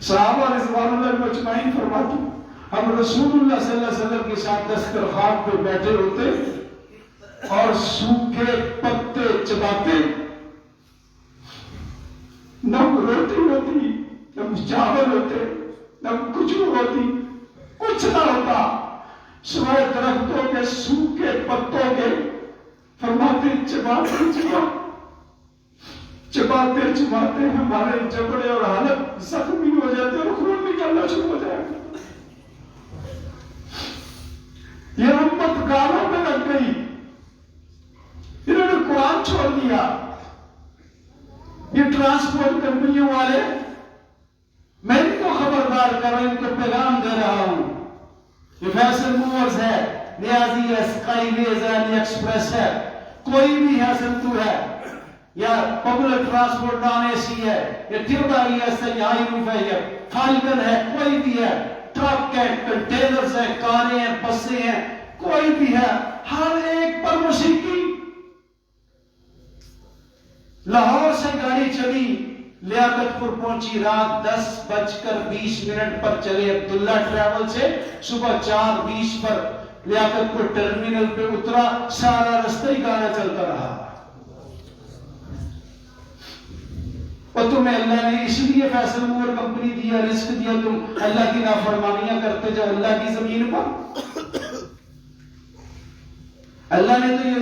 صحابہ رضوان اللہ اجمعین فرماتے ہم رسول اللہ صلی اللہ علیہ وسلم کے ساتھ دسترخوان پہ بیٹھے ہوتے اور سوکھے پتے چباتے، نہ روٹی ہوتی، نہ چاول ہوتے، نہ کھجور ہوتی، کچھ نہ ہوتا سوائے درختوں کے سوکھے پتوں کے۔ فرماتے چباتے ہمارے جبڑے اور حالت زخمی ہو جاتے اور خون نکلنا شروع ہو جائے۔ یہ امت گالوں میں لگ گئی، انہوں نے قرآن چھوڑ دیا۔ یہ ٹرانسپورٹ کمپنیوں والے، میں ان کو خبردار کر رہا ہوں، ان کو پیغام دے رہا ہوں، یہ فیصل موورز ہے، نیازی ہے، اسکائی ویز ہے، علی ایکسپریس ہے، کوئی بھی ہے، سنتو ہے، یا پبلک ٹرانسپورٹ نان اے سی ہے، یا ٹربائی ہے، سیاحی روف ہے، یا فالکن ہے، کوئی بھی ہے، ٹرک ہے، کنٹینرز ہیں، کاریں ہیں، بسیں ہیں، کوئی بھی ہے، ہر ایک پر موسیقی۔ لاہور سے گاڑی چلی، لیاقت پور پہنچی رات 10:20 پر چلے عبداللہ ٹریول سے، صبح 4:20 پر لیاقت پور ٹرمینل پہ اترا، سارا رستہ ہی گانا چلتا رہا۔ اور تمہیں اللہ نے اس لیے فیصل موور کمپنی دیا، رزق دیا، تم اللہ کی نافرمانیاں کرتے جاؤ اللہ کی زمین پر۔ اللہ نے تو یہ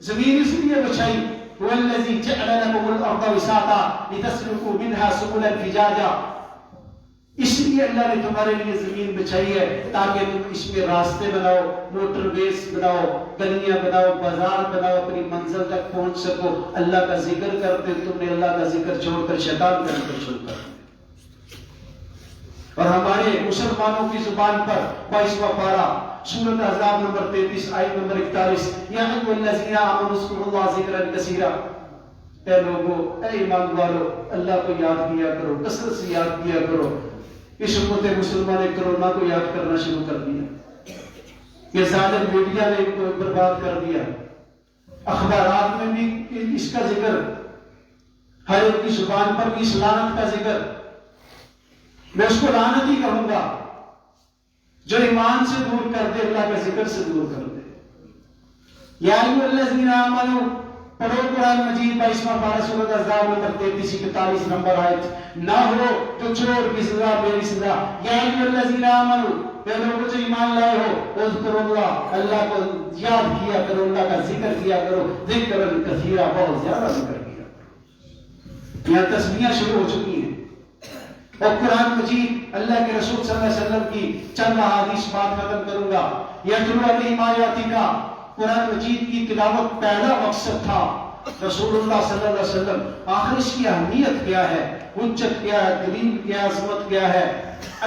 زمین اس لیے بچائی، وَالَّذِي جَعَلَ لَكُمُ الْأَرْضَ بِسَاطًا لِتَسْلُكُوا مِنْهَا سُبُلًا فِجَاجًا، اس لیے اللہ نے تمہارے لیے زمین بچائی ہے تاکہ تم اس میں راستے بناؤ، موٹر ویز بناؤ، گلیاں بناؤ، بازار بناؤ، اپنی منزل تک پہنچ سکو۔ اللہ کا ذکر کرتے تم نے اللہ کا ذکر چھوڑ کر شیطان کا ذکر شروع کر دیا۔ اور ہمارے مسلمانوں کی زبان پر 22واں پارہ سورۃ احزاب نمبر 33 آیت نمبر 41، یا ایھا الذین آمنوا اذکروا اللہ ذکرا کثیرا، اے لوگو، اے ایمان والو، اللہ کو یاد کیا کرو، کثرت سے یاد کیا کرو۔ اس امت مسلمہ نے کرونا کو یاد کرنا شروع کر دیا، یہ ظالم میڈیا نے ان کو برباد کر دیا، اخبارات میں بھی اس کا ذکر، ہر ایک کی زبان پر بھی اس لعنت کا ذکر۔ میں اس کو لعنت ہی کہوں گا، جو ایمان سے دور کر دے، اللہ کے ذکر سے دور کر دے۔ یا ایھا الذین آمنوا، پڑھو قرآن مجید 22واں پارہ سورۃ احزاب نمبر 33 41 نمبر آیت، نہ ہو تو چور کی سزا میری سزا۔ یا ایھا الذین آمنوا، اے لوگوں جو ایمان لائے ہو، اذکروا اللہ، اللہ کو یاد کیا کرو، اللہ کا ذکر کیا کرو، ذکرا کثیرا، بہت زیادہ ذکر کیا کرو۔ یہاں تسبیحاں شروع ہو چکی ہیں، اور قرآن مجید اللہ کے رسول صلی اللہ علیہ وسلم کی چند احادیث بات ختم کروں گا۔ یتلو علیہم آیاتک، قرآن مجید کی تلاوت پہلا مقصد تھا رسول اللہ صلی اللہ علیہ وسلم۔ آخر اس کی اہمیت کیا ہے، حجت کیا ہے، دلیل کیا ہے، عظمت کیا ہے؟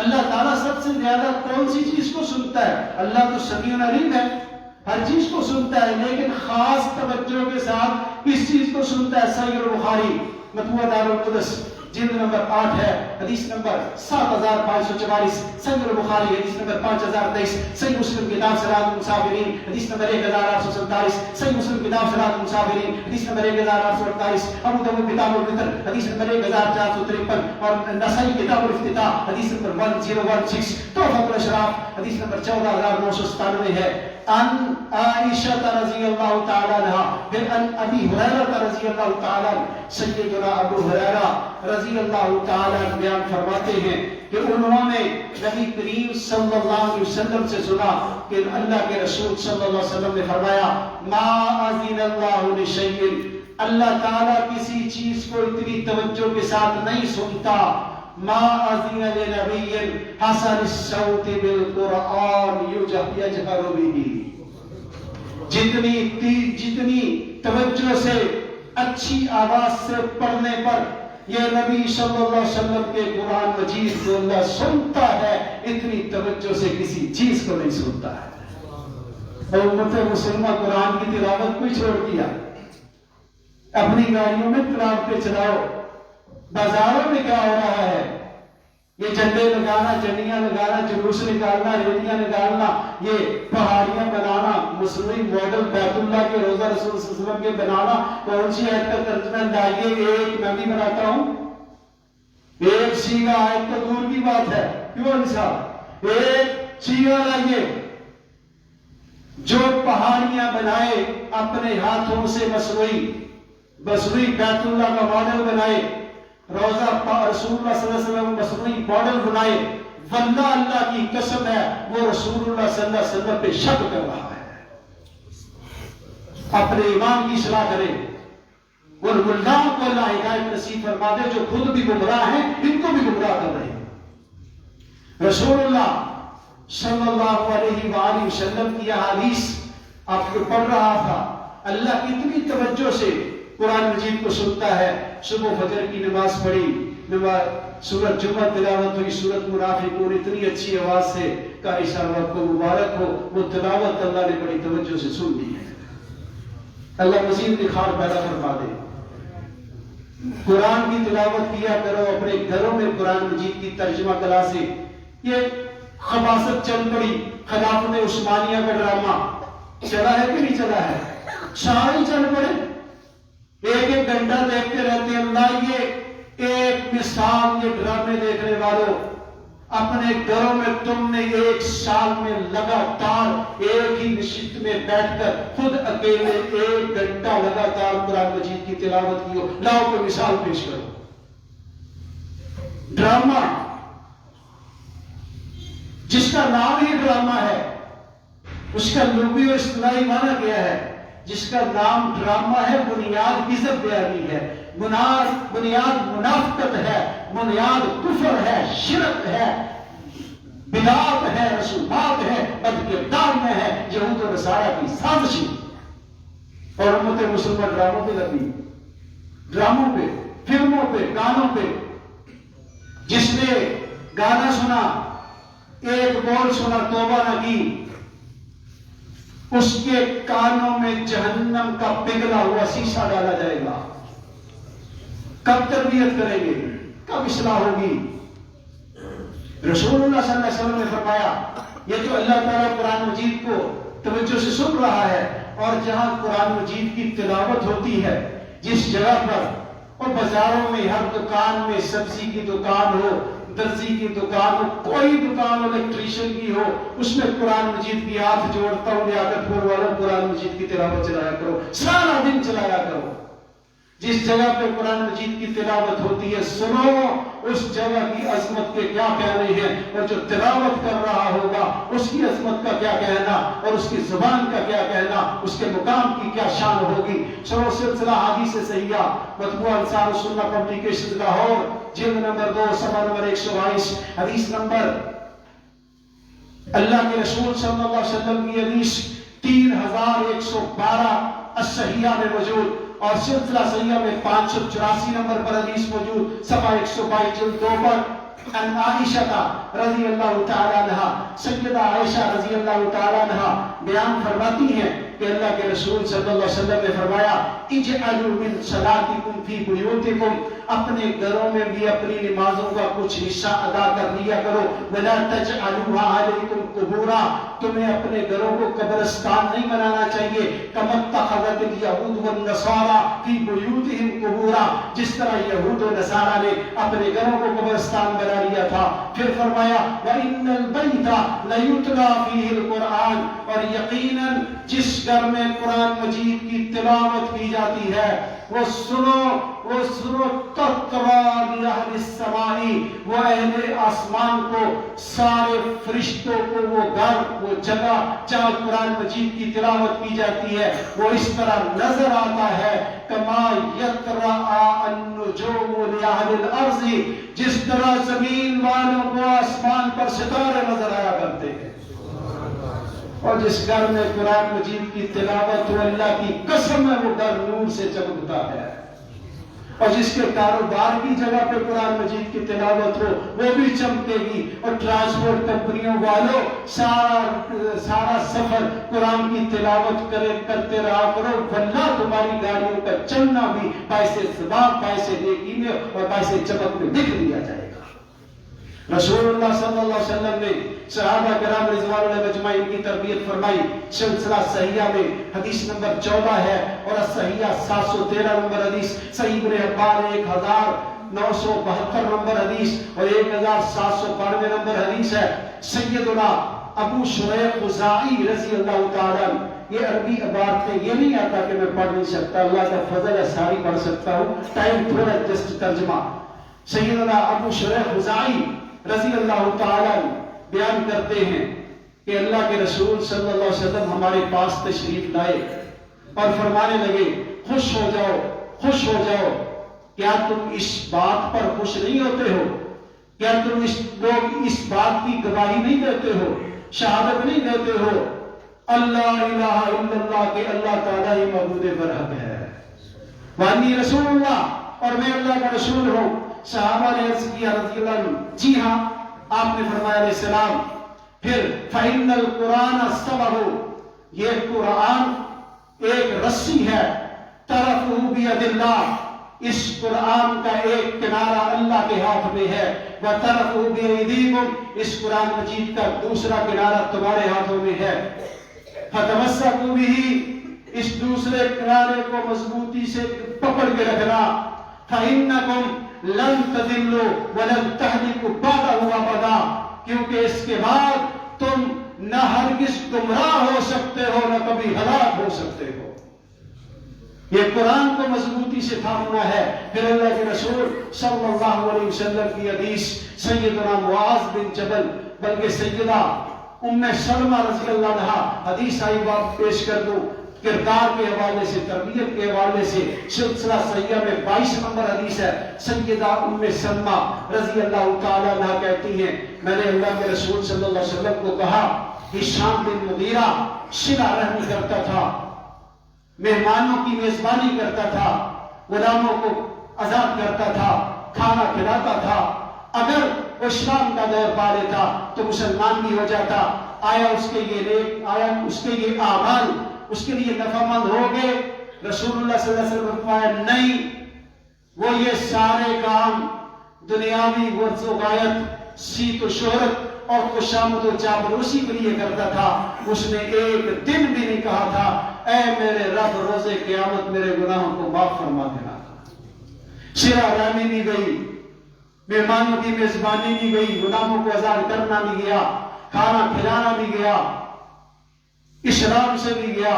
اللہ تعالیٰ سب سے زیادہ کون سی چیز کو سنتا ہے؟ اللہ تو سمیع علیم ہے، ہر چیز کو سنتا ہے، لیکن خاص توجہ کے ساتھ اس چیز کو سنتا ہے۔ صحیح البخاری مطبوعہ دار القدس جلد نمبر 8 ہے، حدیث نمبر 7544، صحیح البخاری حدیث نمبر 5023، صحیح مسلم کتاب صلاۃ المسافرین حدیث نمبر 1847، صحیح مسلم کتاب صلاۃ المسافرین حدیث نمبر 1848، ابو داؤد کتاب الفطر حدیث نمبر 1453، اور نسائی کتاب الافتتاح حدیث نمبر 1016، تحفۃ الاشراف حدیث نمبر 14997 ہے۔ ان عائشہ رضی اللہ تعالی عنہا، پھر ان ابی ہریرہ رضی اللہ تعالی عنہ، سیدنا ابو ہریرہ رضی اللہ تعالی عنہ بیان فرماتے ہیں کہ انہوں نے نبی کریم صلی اللہ علیہ وسلم سے سنا کہ اللہ کے رسول صلی اللہ علیہ وسلم نے فرمایا، ما اذن اللہ لشیء، اللہ تعالیٰ کسی چیز کو اتنی توجہ کے ساتھ نہیں سنتا، ما اذن لنبی حسن الصوت بالقرآن یجہر بہ، جتنی توجہ سے اچھی آواز سے پڑھنے پر یہ نبی صلی اللہ علیہ وسلم کے قرآن مجید کو اللہ سنتا ہے، اتنی توجہ سے کسی چیز کو نہیں سنتا ہے۔ اور امت مسلمہ قرآن کی تلاوت کو چھوڑ دیا، اپنی گاڑیوں میں تلاوتیں چلاؤ، بازاروں میں کیا ہو رہا ہے؟ یہ جھنڈے لگانا، جنیاں لگانا، جلوس نکالنا، ریلیاں نکالنا، یہ پہاڑیاں بنانا، مسلم ماڈل بیت اللہ کے روضہ رسول صلی اللہ علیہ وسلم کے بنانا، کون سی آیت کا ترجمہ لائیے؟ ایک میں بھی بناتا ہوں، ایک سیگا آیت تو دور کی بات ہے، کیوں انصاف؟ ایک سیگا لائیے جو پہاڑیاں بنائے اپنے ہاتھوں سے، مصنوعی بیت اللہ کا ماڈل بنائے، روزہ رسول اللہ صلی اللہ علیہ وسلم مصنوعی ماڈل بنائے، واللہ اللہ کی قسم ہے وہ رسول اللہ صلی اللہ علیہ وسلم پہ شک کر رہا ہے۔ اپنے ایمان کی اصلاح کرے، اور ملاؤں کو اللہ ہدایت نصیب فرما دے جو خود بھی گمراہ ہیں، ان کو بھی گمراہ کر رہے ہیں۔ رسول اللہ صلی اللہ علیہ وآلہ وسلم کی حدیث آپ کو پڑھ رہا تھا، اللہ کتنی توجہ سے قرآن مجید کو سنتا ہے۔ صبح فجر کی نماز پڑھی، سورۃ جمعہ تلاوت ہوئی، سورۃ منافقون، اتنی اچھی آواز سے، قاری صاحب کو مبارک ہو، وہ تلاوت اللہ نے بڑی توجہ سے سن لی ہے۔ اللہ مزید نکھار پیدا فرما دے۔ قرآن کی تلاوت کیا کرو، اپنے گھروں میں قرآن مجید کی ترجمہ کلاسیں۔ یہ خباثت چل پڑی، خلافت عثمانیہ کا ڈرامہ چلا ہے کہ نہیں چلا ہے؟ سارے چل پڑے، ایک ایک گھنٹہ دیکھتے رہتے ہیں۔ اللہ یہ ایک مثال، یہ ڈرامے دیکھنے والوں، اپنے گھروں میں تم نے ایک سال میں لگاتار ایک ہی نشست میں بیٹھ کر خود اکیلے 1 گھنٹہ لگاتار قرآن مجید کی تلاوت کی ہو، لاؤ کوئی مثال پیش کرو۔ ڈرامہ جس کا نام ہی ڈرامہ ہے، اس کا لغوی اور اصطلاحی معنی کیا ہے؟ جس کا نام ڈرامہ ہے، بنیاد عزت بیانی ہے، بنیاد منافقت ہے، بنیاد کفر ہے، شرک ہے، بدعت ہے، رسومات ہے، بد کردار میں ہے، یہود و نصارہ کی سازشی۔ اور امت مسلمہ ڈراموں پہ لگی، ڈراموں پہ، فلموں پہ، گانوں پہ۔ جس نے گانا سنا، ایک بول سنا، توبہ نہ کی، اس کے کانوں میں جہنم کا پگھلا ہوا شیشہ ڈالا جائے گا۔ کب تربیت کریں گے؟ کب اصلاح ہوگی؟ رسول اللہ صلی اللہ علیہ وسلم نے فرمایا یہ تو اللہ تعالیٰ قرآن مجید کو توجہ سے سن رہا ہے، اور جہاں قرآن مجید کی تلاوت ہوتی ہے، جس جگہ پر اور بازاروں میں ہر دکان میں، سبزی کی دکان ہو، درزی کی دکان ہو، کوئی دکان الیکٹریشین کی ہو، اس میں قرآن مجید کی ہاتھ جوڑتا ہوں لیاقت پور والوں قرآن مجید کی تلاوت چلایا کرو، سارا دن چلایا کرو۔ جس جگہ پہ قرآن مجید کی تلاوت ہوتی ہے سنو اس جگہ کی عظمت کے کیا کہنے ہیں، اور جو تلاوت کر رہا ہوگا اس کی عظمت کا کیا کہنا، اور اس کی زبان کا کیا کہنا، اس کے مقام کی کیا شان ہوگی۔ سنو سلسلہ حدیث صحیحہ مطبوعہ انصار السنہ پبلیکیشنز لاہور، جلد نمبر 2 صفحہ نمبر 122، حدیث نمبر اللہ کے رسول صلی اللہ علیہ وسلم کی حدیث 3112 الصحیحہ میں موجود، اور سلسلہ صحیحہ میں 584 نمبر پر حدیث موجود، صفحہ 122 جلد 2 پر۔ ان عائشہ رضی اللہ تعالیٰ عنہا، سیدہ عائشہ رضی اللہ تعالیٰ عنہا بیان فرماتی ہیں کہ اللہ کے رسول صلی اللہ علیہ وسلم نے فرمایا اجعلوا من صلاتکم فی بیوتکم، اپنے گھروں میں بھی اپنی نمازوں کا کچھ حصہ ادا کر لیا کرو، ولا تجعلوها علیکم قبورا، تمہیں اپنے گھروں کو قبرستان نہیں بنانا چاہیے، کما اتخذت الیہود والنصارى فی بیوتہم قبورا، جس طرح یہود و نصارہ نے اپنے گھروں کو قبرستان بنا لیا تھا۔ پھر فرمایا وَإِنَّ الْبَيْتَ لَيُتْلَى فِيهِ الْقُرْآنِ، اور یقیناً جس گھر میں قرآن مجید کی تلاوت کی جاتی ہے وہ سنو تقرا لأہل السماء، وہ اہل آسمان کو، سارے فرشتوں کو وہ گھر، وہ جگہ جہاں قرآن مجید کی تلاوت کی جاتی ہے وہ اس طرح نظر آتا ہے کما یترأى النجوم لأہل الارض، جس طرح زمین والوں کو آسمان پر ستارے نظر آیا کرتے ہیں۔ اور جس گھر میں قرآن مجید کی تلاوت ہو اللہ کی قسم ہے وہ گھر نور سے چمکتا ہے، اور جس کے کاروبار کی جگہ پہ قرآن مجید کی تلاوت ہو وہ بھی چمکے گی۔ اور ٹرانسپورٹ کمپنیوں والوں سارا سفر قرآن کی تلاوت کرتے رہا کرو، واللہ تمہاری گاڑیوں کا چلنا بھی باعث ثواب، باعث نیکی میں اور باعث چمک میں لکھ دیا جائے گا۔ رسول اللہ صلی اللہ علیہ وسلم نے صحابہ کرام رضوان اللہ مجمعین کی تربیت فرمائی۔ سلسلہ صحیحہ میں حدیث نمبر 14 ہے، اور صحیحہ 713 نمبر حدیث، صحیح ابن حبان 1972 نمبر حدیث اور 1792 نمبر حدیث ہے۔ سیدنا ابو شریح خزاعی رضی اللہ تعالیٰ، یہ عربی عبارتیں یہ نہیں آتا کہ میں پڑھ نہیں سکتا، اللہ کا فضل ہے ساری پڑھ سکتا ہوں، ٹائم تھوڑا جسٹ ترجمہ۔ سیدنا ابو شریح خزاعی رضی اللہ تعالیٰ بیان کرتے ہیں کہ اللہ کے رسول صلی اللہ علیہ وسلم ہمارے پاس تشریف لائے اور فرمانے لگے خوش ہو جاؤ، خوش ہو جاؤ، کیا تم اس بات پر خوش نہیں ہوتے ہو؟ کیا تم لوگ اس بات کی گواہی نہیں دیتے ہو، شہادت نہیں دیتے ہو اللہ الہ الا اللہ کہ اللہ تعالیٰ ہی معبود برحق ہے، وانی رسول اللہ اور میں اللہ کا رسول ہوں؟ صحابہ نے عرض کیا رضی اللہ عنہ جی ہاں۔ آپ نے فرمایا علیہ السلام پھر فَإِنَّ الْقُرْآنَ السَّبَبُ، یہ قرآن ایک رسی ہے، طرفُهُ بِيَدِ اللَّهِ، اس قرآن کا ایک کنارہ اللہ کے ہاتھ میں ہے، وَطَرَفُهُ بِأَيْدِيكُمْ، اس قرآن مجید کا دوسرا کنارہ تمہارے ہاتھوں میں ہے، فَتَمَسَّكُوا بِهِ، اس دوسرے کنارے کو مضبوطی سے پکڑ کے رکھنا، فَإِنَّكُمْ لن تضلوا ولن تهلكوا بعده ابدا، کیونکہ اس کے بعد تم نہ ہرگز گمراہ ہو سکتے ہو نہ کبھی ہلاک ہو سکتے ہو۔ یہ قرآن کو مضبوطی سے تھامنا ہے۔ پھر اللہ کے رسول صلی اللہ علیہ وسلم کی حدیث، سیدنا معاذ بن جبل بلکہ سیدہ ام سلمہ رضی اللہ عنہا، حدیث آئی بات پیش کر دوں، کردار کے حوالے سے، تربیت کے حوالے سے، سلسلہ صحیحہ میں 22 نمبر حدیث ہے۔ سیدہ ام سلمہ رضی اللہ تعالیٰ عنہ کہتی ہیں میں نے اللہ کے رسول صلی اللہ علیہ وسلم کو کہا ہشام بن مغیرہ صلہ رحمی کرتا تھا، مہمانوں کی میزبانی کرتا تھا، غلاموں کو آزاد کرتا تھا، کھانا کھلاتا تھا، اگر وہ اسلام کا دور پا لیتا تو مسلمان بھی ہو جاتا، آیا اس کے یہ اعمال اس کے لیے نفع مند ہو گئے؟ رسول اللہ صلی اللہ علیہ وسلم نے فرمایا نہیں، وہ یہ سارے کام دنیاوی غرض و غایت، صیت و شہرت اور خوشامد و چاپلوسی کے لیے کرتا تھا۔ اس نے ایک دن بھی نہیں کہا تھا اے میرے رب روز قیامت میرے گناہوں کو معاف فرما دینا۔ شرع رحمی نہیں گئی، مہمانوں کی میزبانی نہیں گئی، گناہوں کو ازال کرنا نہیں گیا، کھانا کھلانا نہیں گیا، اشرام سے نہیں گیا،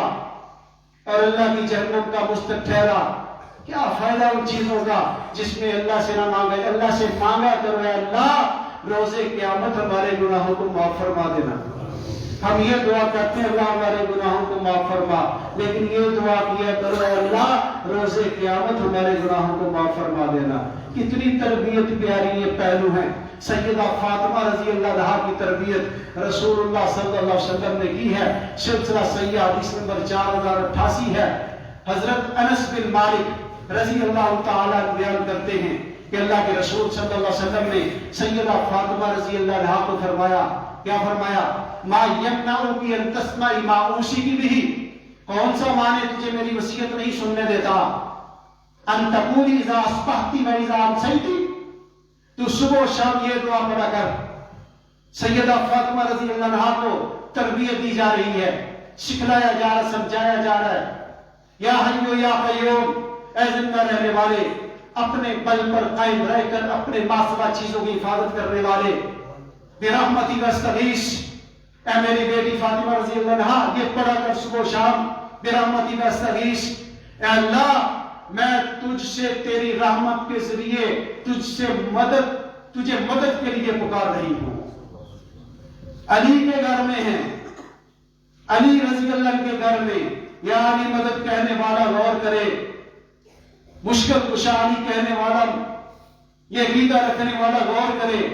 اور اللہ کی جہنم کا مستحق ٹھہرا۔ کیا فائدہ ان چیزوں کا جس میں اللہ سے نہ مانگے؟ اللہ سے مانگا کرو اے اللہ روز قیامت ہمارے گناہوں کو معاف فرما دینا۔ ہم یہ دعا کرتے ہیں اللہ ہمارے گناہوں کو معاف فرما، لیکن یہ دعا کیا کرو اے اللہ روز قیامت ہمارے گناہوں کو معاف فرما دینا۔ کتنی تربیت پیاری یہ پہلو ہیں۔ سیدہ فاطمہ رضی اللہ عنہا کی تربیت رسول اللہ صلی اللہ علیہ وسلم نے کی ہے۔ سلسلہ صحیح حدیث نمبر 4088 ہے۔ حضرت انس بن مالک رضی اللہ تعالیٰ بیان کرتے ہیں کہ اللہ کے رسول صلی اللہ علیہ وسلم نے سیدہ فاطمہ رضی اللہ عنہا کو فرمایا، کیا فرمایا؟ ما یمنعکی ان تسمعی ما اوصیک بہ، کون سا ماں نے تجھے میری وصیت نہیں سننے دیتا؟ ان تقولی اذا اصبحتی و اذا امسیتی، تو صبح و شام یہ دعا پڑھا کر۔ سیدہ فاطمہ رضی اللہ عنہا کو تربیت دی جا رہی ہے، سکھلایا جا رہا ہے، سمجھایا جا رہا ہے۔ یا حیو یا قیوم، اے زندہ رہنے والے، اپنے بل پر قائم رہ کر اپنے ماسوا چیزوں کی حفاظت کرنے والے، برحمتی واستغیث، اے میری بیٹی فاطمہ رضی اللہ عنہا یہ پڑھا کر صبح و شام، برحمتی واستغیث، اے اللہ میں تجھ سے تیری رحمت کے ذریعے تجھے مدد کے لیے پکار رہی ہوں۔ علی کے گھر میں ہیں، علی رضی اللہ کے گھر میں، یا علی مدد کہنے والا غور کرے، مشکل کشا علی کہنے والا، یہ عقیدہ رکھنے والا غور کرے۔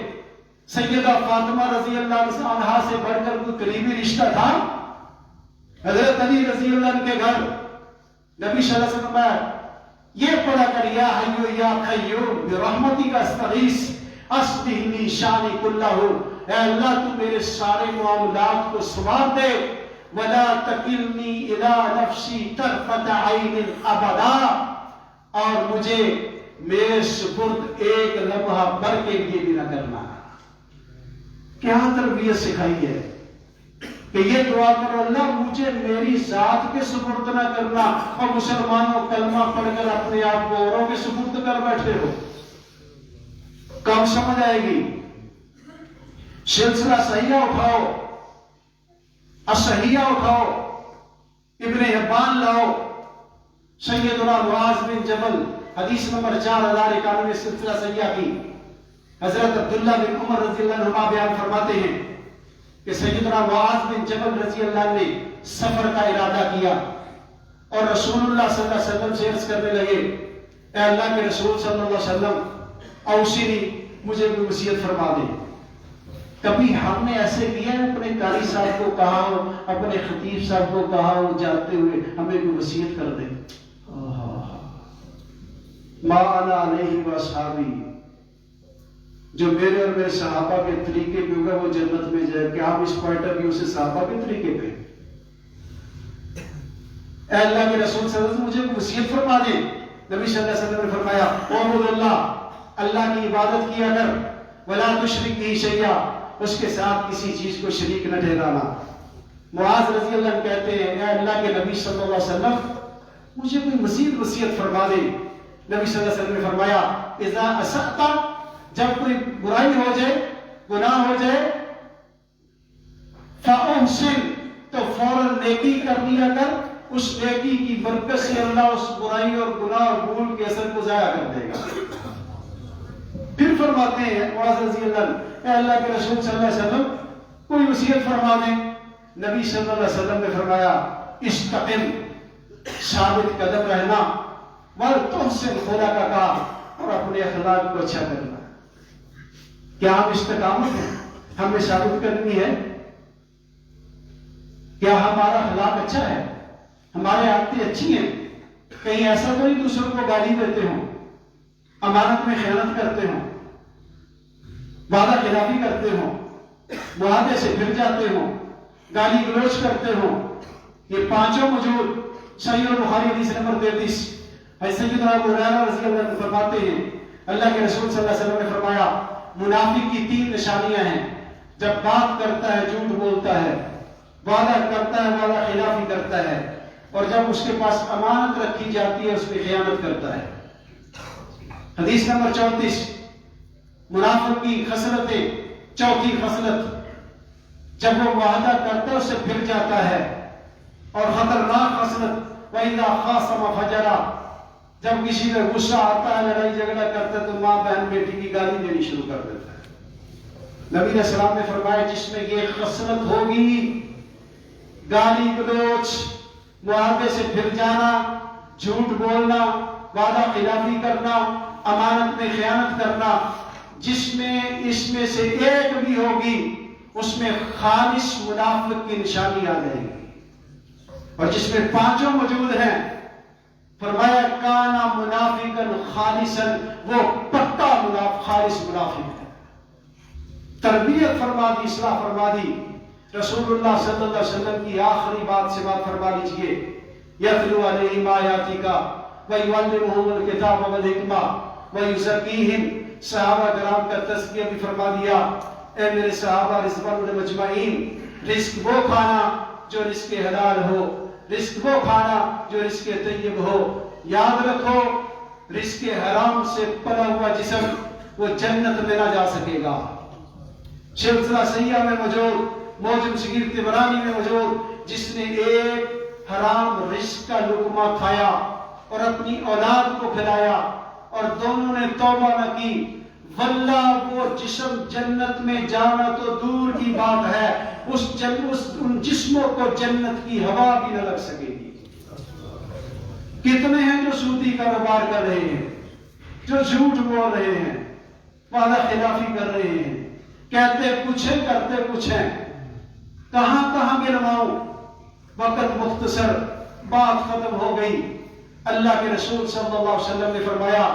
سیدہ فاطمہ رضی اللہ عنہا سے بڑھ کر کوئی قریبی رشتہ تھا؟ حضرت علی رضی اللہ عنہ کے گھر نبی صلی اللہ علیہ وسلم میں یہ پڑھا کر یا حیو یا قیوم برحمتک استغیث اصلح شانی کلہ، اے اللہ تو میرے سارے معاملات کو سنوار دے، ولا تکلنی الی نفسی طرفۃ عین ابدا، اور مجھے میرے سپرد ایک لمحہ بھر کے لیے بھی نہ کرنا۔ کیا تربیت سکھائی ہے کہ یہ دعا کرو اللہ مجھے میری ذات کے سپرد نہ کرنا، اور مسلمانوں کلمہ پڑھ کر اپنے آپ کو اوروں کے سپرد کر بیٹھے ہو، کم سمجھ آئے گی؟ سلسلہ صحیحہ اٹھاؤ، الصحیحہ اٹھاؤ، ابن حبان لاؤ، سیدنا معاذ بن جبل حدیث نمبر 4091 سلسلہ صحیحہ کی حضرت عبداللہ بن عمر رضی اللہ عنہ بیان فرماتے ہیں کہ سیدنا معاذ بن جبل رضی اللہ عنہ نے سفر کا ارادہ کیا اور رسول اللہ صلی اللہ علیہ وسلم سے عرض کرنے لگے اے اللہ کے رسول صلی اللہ علیہ وسلم اوصینی، مجھے کوئی وصیت فرما دے۔ کبھی ہم نے ایسے کیا ہے اپنے قاری صاحب کو کہا ہو، اپنے خطیب صاحب کو کہا ہو جاتے ہوئے ہمیں کوئی وصیت کر دے؟ ما انا علیہ واصحابی، جو میرے اور میرے صحابہ کے طریقے پہ ہوگا وہ جنت میں جائے۔ کہ آپ اس پوائنٹ آف ویو سے صحابہ کے طریقے پہ؟ اے اللہ کے رسول صلی اللہ علیہ وسلم مجھے وصیت فرما دے۔ نبی صلی اللہ علیہ وسلم نے فرمایا اعبد اللہ کی عبادت کیا کر، ولا تشرک بہ شیئا، اس کے ساتھ کسی چیز کو شریک نہ ٹھہرانا۔ معاذ رضی اللہ عنہ کہتے ہیں اے اللہ کے نبی صلی اللہ علیہ وسلم مجھے کوئی مزید وصیت فرما دے۔ نبی صلی اللہ علیہ وسلم نے فرمایا اذا اسأت، جب کوئی برائی ہو جائے، گناہ ہو جائے، فاحسن، تو فوراً نیکی کر لیا کر، اس نیکی کی برکت سے اللہ اس برائی اور گناہ اور بھول کے اثر کو ضائع کر دے گا۔ پھر فرماتے ہیں معاذ رضی اللہ عنہ اے اللہ کے رسول صلی اللہ علیہ وسلم کوئی وصیت فرما دیں۔ نبی صلی اللہ علیہ وسلم نے فرمایا استقم، ثابت قدم رہنا، وَلْتُحْسِنْ خُلُقَكَ، اور اپنے اخلاق کو اچھا کرنا۔ کیا ہم استقامت ہیں؟ ہمیں ثابت کرنی ہے کیا ہمارا اخلاق اچھا ہے، ہمارے عادتیں اچھی ہیں؟ کہیں ایسا تو نہیں دوسروں کو گالی دیتے ہوں، امانت میں خیانت کرتے ہوں، وعدہ خلافی کرتے ہوں، معاہدے سے پھر جاتے ہوں، گالی گلوچ کرتے ہوں، یہ پانچوں موجود صحیح البخاری حدیث نمبر 33۔ سیدنا ابو ہریرہ رضی اللہ عنہ فرماتے ہیں اللہ کے رسول صلی اللہ علیہ وسلم نے فرمایا منافق کی 3 نشانیاں ہیں، جب بات کرتا ہے جھوٹ بولتا ہے، وعدہ کرتا ہے وعدہ خلافی کرتا ہے، اور جب اس کے پاس امانت رکھی جاتی ہے اس پہ خیانت کرتا ہے۔ حدیث نمبر 34، منافق کی خصلتیں، چوتھی خصلت جب وہ وعدہ کرتا ہے اس سے پھر جاتا ہے، اور خطرناک خصلت وَإِذَا خَاصَمَ فَجَرَ، جب کسی میں غصہ آتا ہے لڑائی جھگڑا کرتا ہے تو ماں بہن بیٹی کی گالی دینی شروع کر دیتا ہے۔ نبی علیہ السلام نے فرمایا جس میں یہ خصلت ہوگی، گالی گلوچ، معاہدے سے پھر جانا، جھوٹ بولنا، وعدہ خلافی کرنا، امانت میں خیانت کرنا، جس میں اس میں سے ایک بھی ہوگی اس میں خالص منافق کی نشانی آ جائے گی۔ اور جس میں پانچوں موجود ہیں فرمایا کانا منافقا خالصا، وہ پکا خالص منافق ہے۔ تربیت فرما دی، اصلاح فرما دی۔ رسول اللہ صلی اللہ علیہ وسلم کی آخری بات سے بات فرما لیجئے، یتلو علیہم آیاتک ویعلمہم الکتاب والحکمہ ویزکیہم۔ صحابہ کرام کا تزکیہ بھی فرما دیا، اے میرے صحابہ رضوان مجمعین، رزق وہ کھانا جو رزق حلال ہو، رزق وہ کھانا جو رزق طیب ہو۔ یاد رکھو رزق حرام سے پلا ہوا جسم وہ جنت میں نہ جا سکے گا۔ سلسلہ صحیحہ میں موجود، موجم صغیر طبرانی میں موجود، جس نے ایک حرام رزق کا لقمہ کھایا اور اپنی اولاد کو کھلایا اور دونوں نے توبہ نہ کی، واللہ وہ جسم جنت میں جانا تو دور کی بات ہے، ان جسموں کو جنت کی ہوا بھی نہ لگ سکے گی۔ کتنے ہیں جو سودی کاروبار کر رہے ہیں، جو جھوٹ بول رہے ہیں، وعدہ خلافی کر رہے ہیں، کہتے کچھ ہیں کرتے کچھ ہیں۔ کہاں کہاں گنواؤں، وقت مختصر، بات ختم ہو گئی۔ اللہ کے رسول صلی اللہ علیہ وسلم نے فرمایا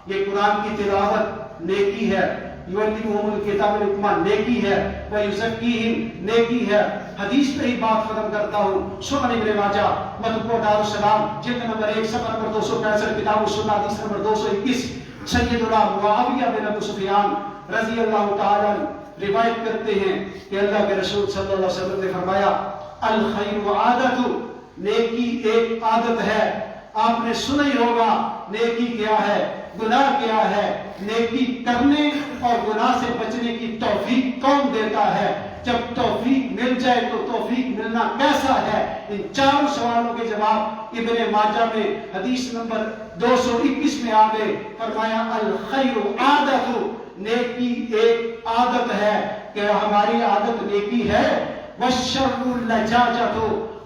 یہ قرآن کی تلاوت نیکی ہے، یعلمہم الکتاب والحکمہ نیکی ہے، ویزکیہم نیکی ہے۔ حدیث پہ ہی بات ختم کرتا ہوں، سنن ابن ماجہ مطبوع دارالسلام جلد نمبر 1 صفحہ نمبر 265، کتاب السنہ حدیث نمبر 221۔ سیدنا معاویہ بن ابو سفیان رضی اللہ تعالی عنہ روایت کرتے ہیں کہ اللہ کے رسول صلی اللہ علیہ وسلم نے فرمایا الخیر عادت، نیکی ایک عادت ہے۔ آپ نے سنا ہی ہوگا نیکی کیا ہے، گناہ کیا ہے، نیکی کرنے اور گناہ سے بچنے کی توفیق کون دیتا ہے؟ جب توفیق مل جائے تو توفیق ملنا کیسا ہے؟ ان چاروں سوالوں کے جواب ابن ماجہ میں حدیث نمبر 221 میں آ گئے۔ فرمایا الخیر عادت، نیکی ایک عادت ہے کہ ہماری عادت نیکی ہے، والشر لجاجت،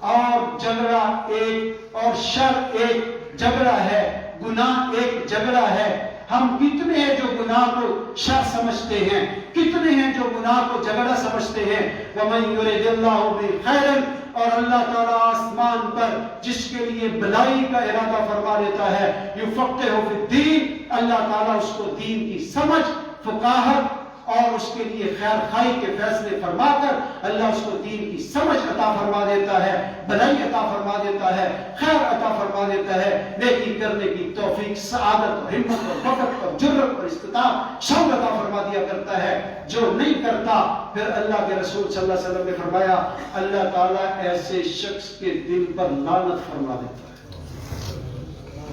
اور جھگڑا ایک، اور شر ایک جھگڑا ہے، گناہ ایک جھگڑا ہے۔ ہم کتنے ہیں جو گناہ کو شر سمجھتے ہیں، کتنے ہیں جو گناہ کو جھگڑا سمجھتے ہیں۔ وَمَن يُرِدِ اللَّهُ بِهِ خَيْرًا، اور اللہ تعالیٰ آسمان پر جس کے لیے بھلائی کا ارادہ فرما لیتا ہے، يُفَقِّهُ فِي الدِّينِ، اللہ تعالیٰ اس کو دین کی سمجھ، فقاہت اور اس کے لیے خیر خائی کے فیصلے فرما کر اللہ اس کو دین کی سمجھ عطا فرما دیتا ہے، بھلائی عطا فرما دیتا ہے، خیر عطا فرما دیتا ہے، نیکی کرنے کی توفیق، سعادت اور ہمت اور وقت اور جرأت اور استطاعت شوق عطا فرما دیا کرتا ہے۔ جو نہیں کرتا پھر اللہ کے رسول صلی اللہ علیہ وسلم نے فرمایا اللہ تعالیٰ ایسے شخص کے دل پر لعنت فرما دیتا ہے۔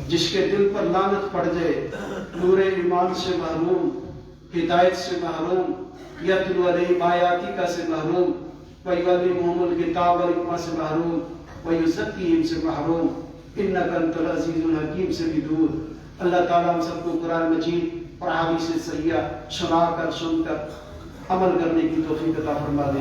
جس کے دل پر لعنت پڑ جائے، نور ایمان سے محروم، ہدایت سے محروم، یتلو علیہم آیاتک سے محروم، ویعلمہم الکتاب والحکمہ سے محروم، ویزکیہم سے محروم، انک انت العزیز الحکیم سے بھی دور۔ اللہ تعالیٰ ہم سب کو قرآن مجید اور احادیث صحیحہ سنا کر سن کر عمل کرنے کی توفیق عطا فرما دے۔